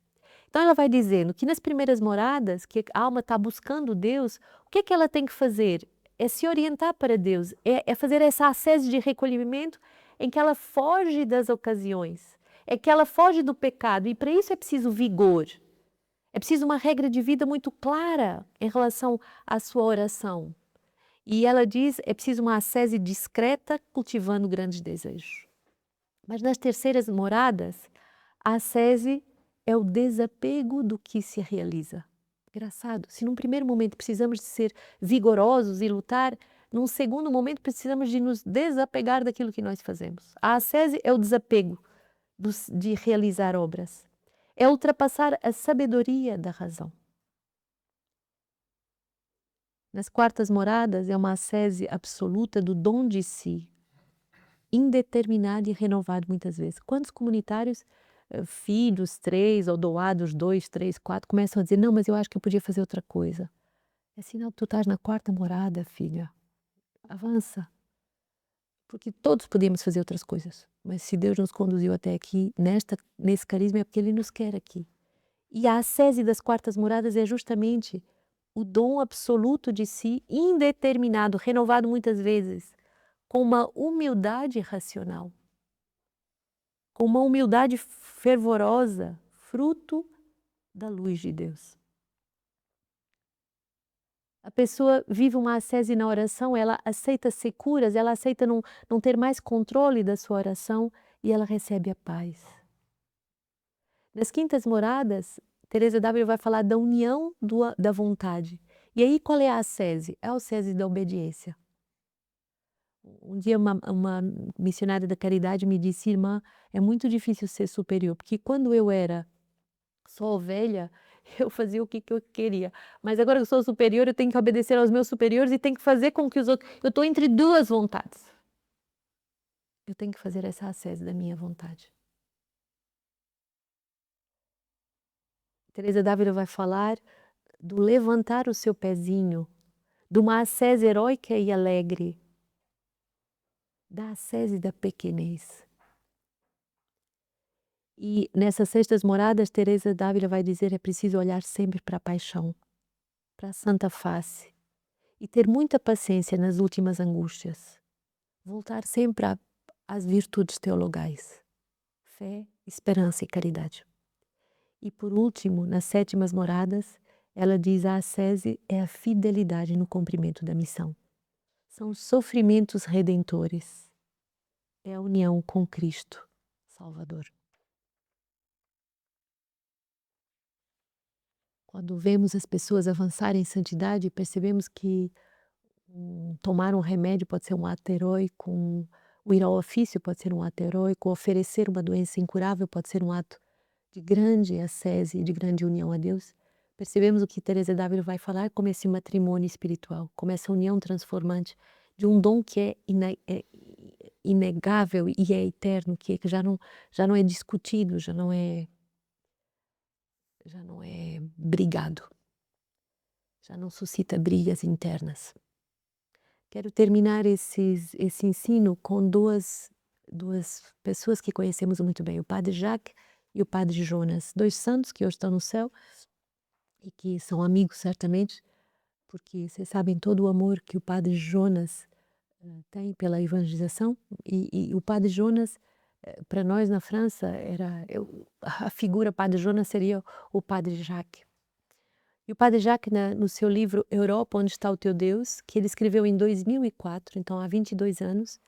Então ela vai dizendo que nas primeiras moradas, que a alma está buscando Deus, o que ela tem que fazer? É se orientar para Deus, é fazer essa ascese de recolhimento em que ela foge das ocasiões, é que ela foge do pecado, e para isso é preciso vigor. É preciso uma regra de vida muito clara em relação à sua oração. E ela diz, é preciso uma ascese discreta, cultivando grandes desejos. Mas nas terceiras moradas, a ascese é o desapego do que se realiza. Engraçado, se num primeiro momento precisamos de ser vigorosos e lutar, num segundo momento precisamos de nos desapegar daquilo que nós fazemos. A ascese é o desapego de realizar obras. É ultrapassar a sabedoria da razão. Nas quartas moradas é uma ascese absoluta do dom de si, indeterminado e renovado muitas vezes. Quantos comunitários, filhos, 3 ou doados, 2, 3, 4, começam a dizer, não, mas eu acho que eu podia fazer outra coisa. É sinal que tu estás na quarta morada, filha. Avança. Porque todos podemos fazer outras coisas. Mas se Deus nos conduziu até aqui, nesse carisma, é porque Ele nos quer aqui. E a ascese das quartas moradas é justamente o dom absoluto de si, indeterminado, renovado muitas vezes, com uma humildade racional, com uma humildade fervorosa, fruto da luz de Deus. A pessoa vive uma ascese na oração, ela aceita ser curas, ela aceita não ter mais controle da sua oração e ela recebe a paz. Nas quintas moradas, Teresa d'Ávila vai falar da união da vontade. E aí qual é a ascese? É a ascese da obediência. Um dia uma missionária da caridade me disse: irmã, é muito difícil ser superior, porque quando eu era só ovelha, eu fazia o que eu queria. Mas agora que eu sou superior, eu tenho que obedecer aos meus superiores e tenho que fazer com que os outros. Eu estou entre duas vontades. Eu tenho que fazer essa ascese da minha vontade. Teresa d'Ávila vai falar do levantar o seu pezinho, de uma ascese heróica e alegre, da ascese da pequenez. E nessas sextas moradas, Teresa d'Ávila vai dizer: é preciso olhar sempre para a paixão, para a santa face, e ter muita paciência nas últimas angústias. Voltar sempre às virtudes teologais: fé, esperança e caridade. E por último, nas sétimas moradas, ela diz: a ascese é a fidelidade no cumprimento da missão. São os sofrimentos redentores. É a união com Cristo Salvador. Quando vemos as pessoas avançarem em santidade, percebemos que tomar um remédio pode ser um ato heróico, o ir ao ofício pode ser um ato heróico, oferecer uma doença incurável pode ser um ato de grande ascese e de grande união a Deus. Percebemos o que Teresa d'Ávila vai falar como esse matrimônio espiritual, como essa união transformante de um dom que é inegável e é eterno, que já não é discutido, já não é brigado, já não suscita brigas internas. Quero terminar esse ensino com duas pessoas que conhecemos muito bem, o Padre Jacques e o Padre Jonas, dois santos que hoje estão no céu e que são amigos certamente, porque vocês sabem todo o amor que o Padre Jonas tem pela evangelização, e o Padre Jonas, para nós na França, a figura Padre Jonas seria o Padre Jacques. E o Padre Jacques, no seu livro Europa, Onde Está o Teu Deus, que ele escreveu em 2004, então há 22 anos,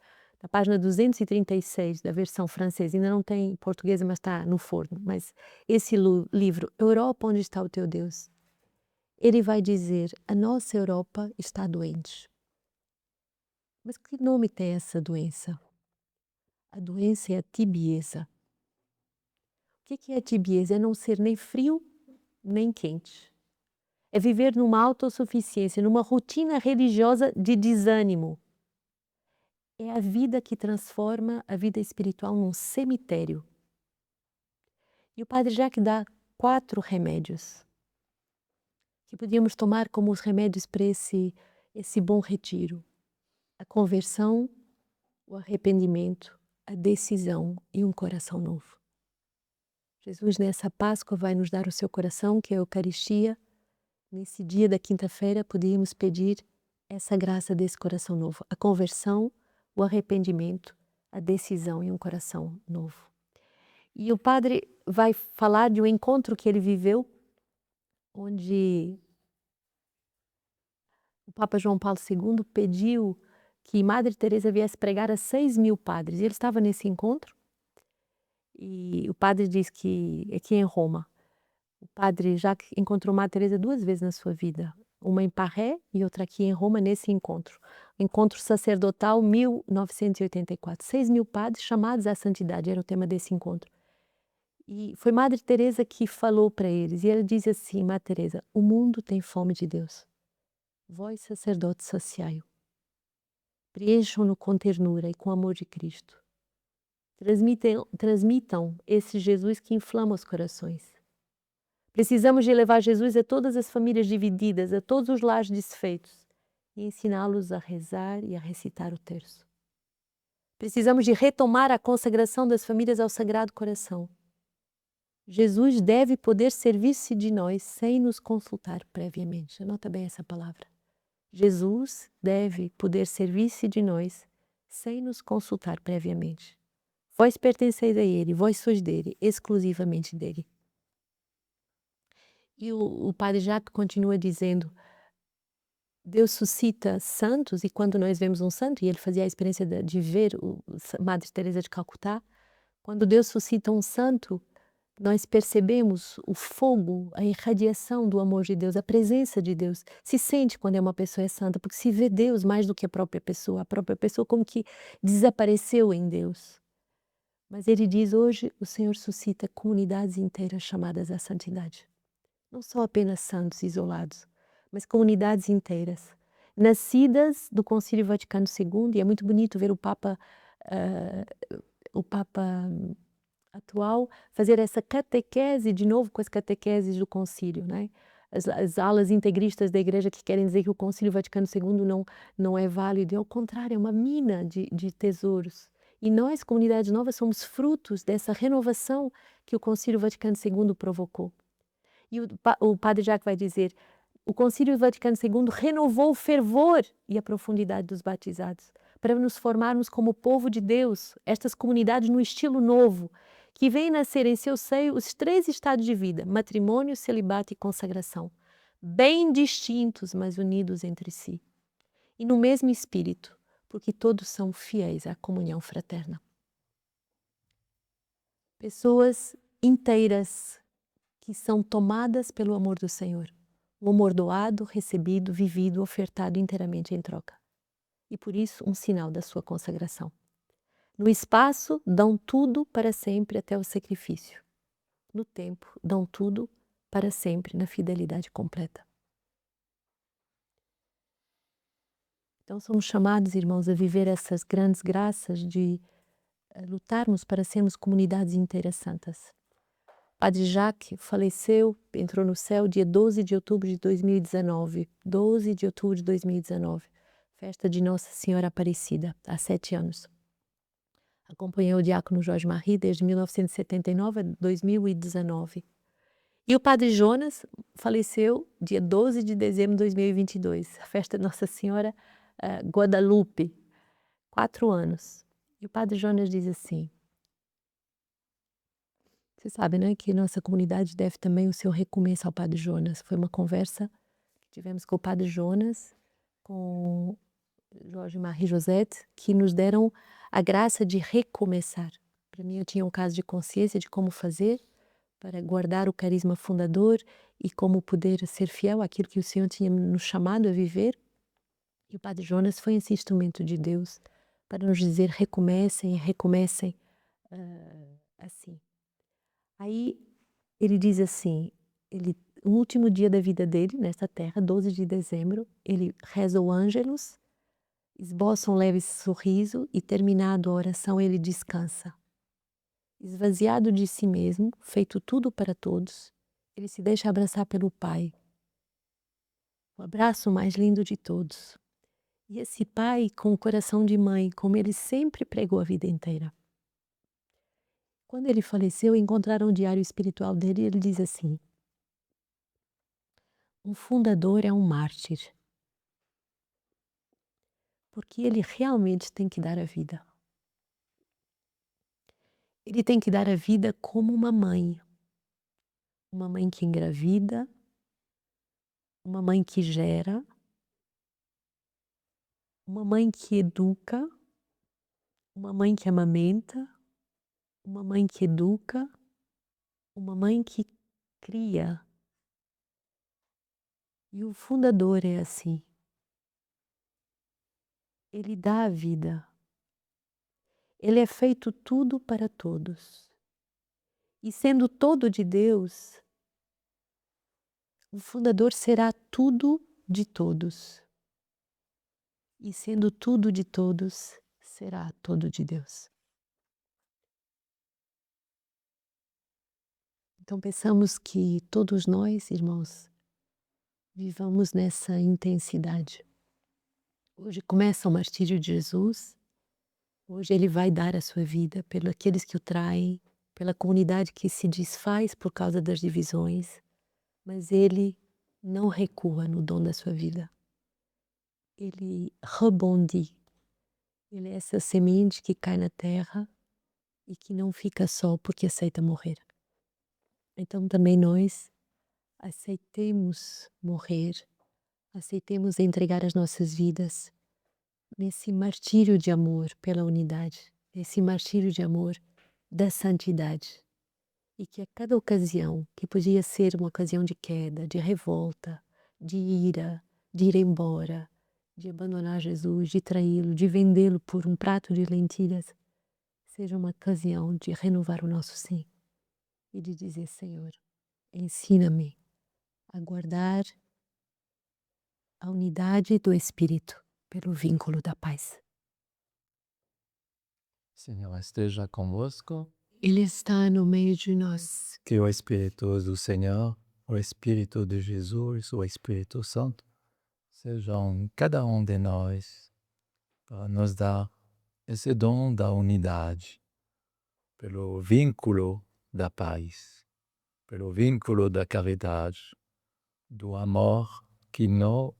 na página 236 da versão francesa, ainda não tem portuguesa, mas está no forno, mas esse livro, Europa, Onde Está o Teu Deus, ele vai dizer: a nossa Europa está doente. Mas que nome tem essa doença? A doença é a tibieza. O que é a tibieza? É não ser nem frio, nem quente. É viver numa autossuficiência, numa rotina religiosa de desânimo. É a vida que transforma a vida espiritual num cemitério. E o Padre Jacques dá 4 remédios que podíamos tomar como os remédios para esse bom retiro: a conversão, o arrependimento, a decisão e um coração novo. Jesus, nessa Páscoa, vai nos dar o seu coração, que é a Eucaristia. Nesse dia da quinta-feira, podíamos pedir essa graça desse coração novo, a conversão, o arrependimento, a decisão e um coração novo. E o padre vai falar de um encontro que ele viveu, onde o Papa João Paulo II pediu que Madre Teresa viesse pregar a 6.000 padres. E ele estava nesse encontro, e o padre diz que aqui em Roma, o padre Jacques encontrou Madre Teresa 2 vezes na sua vida, uma em Parré e outra aqui em Roma, nesse encontro. Encontro sacerdotal 1984. 6.000 padres chamados à santidade era o tema desse encontro. E foi Madre Teresa que falou para eles, e ela diz assim: Madre Teresa, o mundo tem fome de Deus. Vós, sacerdotes, saciai-o. Preencham-no com ternura e com amor de Cristo. Transmitam esse Jesus que inflama os corações. Precisamos de levar Jesus a todas as famílias divididas, a todos os lares desfeitos, e ensiná-los a rezar e a recitar o terço. Precisamos de retomar a consagração das famílias ao Sagrado Coração. Jesus deve poder servir-se de nós sem nos consultar previamente. Anota bem essa palavra. Jesus deve poder servir-se de nós sem nos consultar previamente. Vós pertenceis a Ele, vós sois dele, exclusivamente dele. E o Padre Jacques continua dizendo: Deus suscita santos, e quando nós vemos um santo, e ele fazia a experiência de ver Madre Teresa de Calcutá, quando Deus suscita um santo, nós percebemos o fogo, a irradiação do amor de Deus, a presença de Deus. Se sente quando é uma pessoa é santa, porque se vê Deus mais do que a própria pessoa como que desapareceu em Deus. Mas ele diz: hoje o Senhor suscita comunidades inteiras chamadas à santidade. Não só apenas santos isolados, mas comunidades inteiras, nascidas do Concílio Vaticano II, e é muito bonito ver ah, o Papa atual fazer essa catequese, de novo com as catequeses do concílio, né? As alas integristas da igreja que querem dizer que o Concílio Vaticano II não é válido, ao contrário, é uma mina de tesouros. E nós, comunidades novas, somos frutos dessa renovação que o Concílio Vaticano II provocou. E o padre Jacques vai dizer: o Concílio Vaticano II renovou o fervor e a profundidade dos batizados, para nos formarmos como povo de Deus, estas comunidades no estilo novo, que vem nascer em seu seio os 3 estados de vida: matrimônio, celibato e consagração, bem distintos, mas unidos entre si, e no mesmo espírito, porque todos são fiéis à comunhão fraterna. Pessoas inteiras que são tomadas pelo amor do Senhor. O amor doado, recebido, vivido, ofertado inteiramente em troca. E por isso, um sinal da sua consagração. No espaço, dão tudo para sempre até o sacrifício. No tempo, dão tudo para sempre na fidelidade completa. Então, somos chamados, irmãos, a viver essas grandes graças de lutarmos para sermos comunidades inteiras santas. Padre Jacques faleceu, entrou no céu dia 12 de outubro de 2019. 12 de outubro de 2019. Festa de Nossa Senhora Aparecida, há 7 anos. Acompanhei o diácono Jorge Marie desde 1979 a 2019. E o Padre Jonas faleceu dia 12 de dezembro de 2022. A festa de Nossa Senhora Guadalupe, 4 anos. E o Padre Jonas diz assim: você sabe, né, que nossa comunidade deve também o seu recomeço ao Padre Jonas. Foi uma conversa que tivemos com o Padre Jonas, com Jorge Marie Josette, que nos deram a graça de recomeçar. Para mim, eu tinha um caso de consciência de como fazer para guardar o carisma fundador e como poder ser fiel àquilo que o Senhor tinha nos chamado a viver. E o Padre Jonas foi esse instrumento de Deus para nos dizer: recomecem, recomecem assim. Aí ele diz assim, no último dia da vida dele, nesta terra, 12 de dezembro, ele reza o Ângelus, esboça um leve sorriso e, terminado a oração, ele descansa. Esvaziado de si mesmo, feito tudo para todos, ele se deixa abraçar pelo Pai. O abraço mais lindo de todos. E esse pai com o coração de mãe, como ele sempre pregou a vida inteira. Quando ele faleceu, encontraram o diário espiritual dele e ele diz assim: um fundador é um mártir, porque ele realmente tem que dar a vida. Ele tem que dar a vida como uma mãe que engravida, uma mãe que gera, uma mãe que educa, uma mãe que amamenta, uma mãe que educa, uma mãe que cria. E o fundador é assim. Ele dá a vida. Ele é feito tudo para todos. E sendo todo de Deus, o fundador será tudo de todos. E sendo tudo de todos, será todo de Deus. Então pensamos que todos nós, irmãos, vivamos nessa intensidade. Hoje começa o martírio de Jesus, hoje ele vai dar a sua vida pelos aqueles que o traem, pela comunidade que se desfaz por causa das divisões, mas ele não recua no dom da sua vida. Ele rebondit. Ele é essa semente que cai na terra e que não fica só porque aceita morrer. Então também nós aceitemos morrer aceitemos entregar as nossas vidas nesse martírio de amor pela unidade, nesse martírio de amor da santidade. E que a cada ocasião, que podia ser uma ocasião de queda, de revolta, de ira, de ir embora, de abandonar Jesus, de traí-lo, de vendê-lo por um prato de lentilhas, seja uma ocasião de renovar o nosso sim e de dizer: Senhor, ensina-me a guardar a unidade do Espírito pelo vínculo da paz. Senhor esteja convosco, Ele está no meio de nós. que o Espírito do Senhor, o Espírito de Jesus, o Espírito Santo, sejam em cada um de nós para nos dar esse dom da unidade, pelo vínculo da paz, pelo vínculo da caridade, do amor que não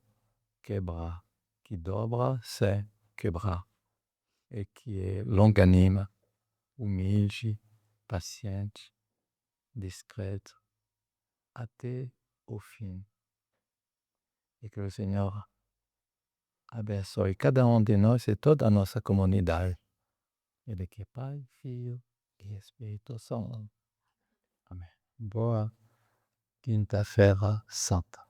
quebra, que dobra sem quebrar, e que é longanima, humilde, paciente, discreto, até o fim. E que o Senhor abençoe cada um de nós e toda a nossa comunidade. Ele que é Pai, Filho e Espírito Santo. Amém. Boa Quinta-feira Santa.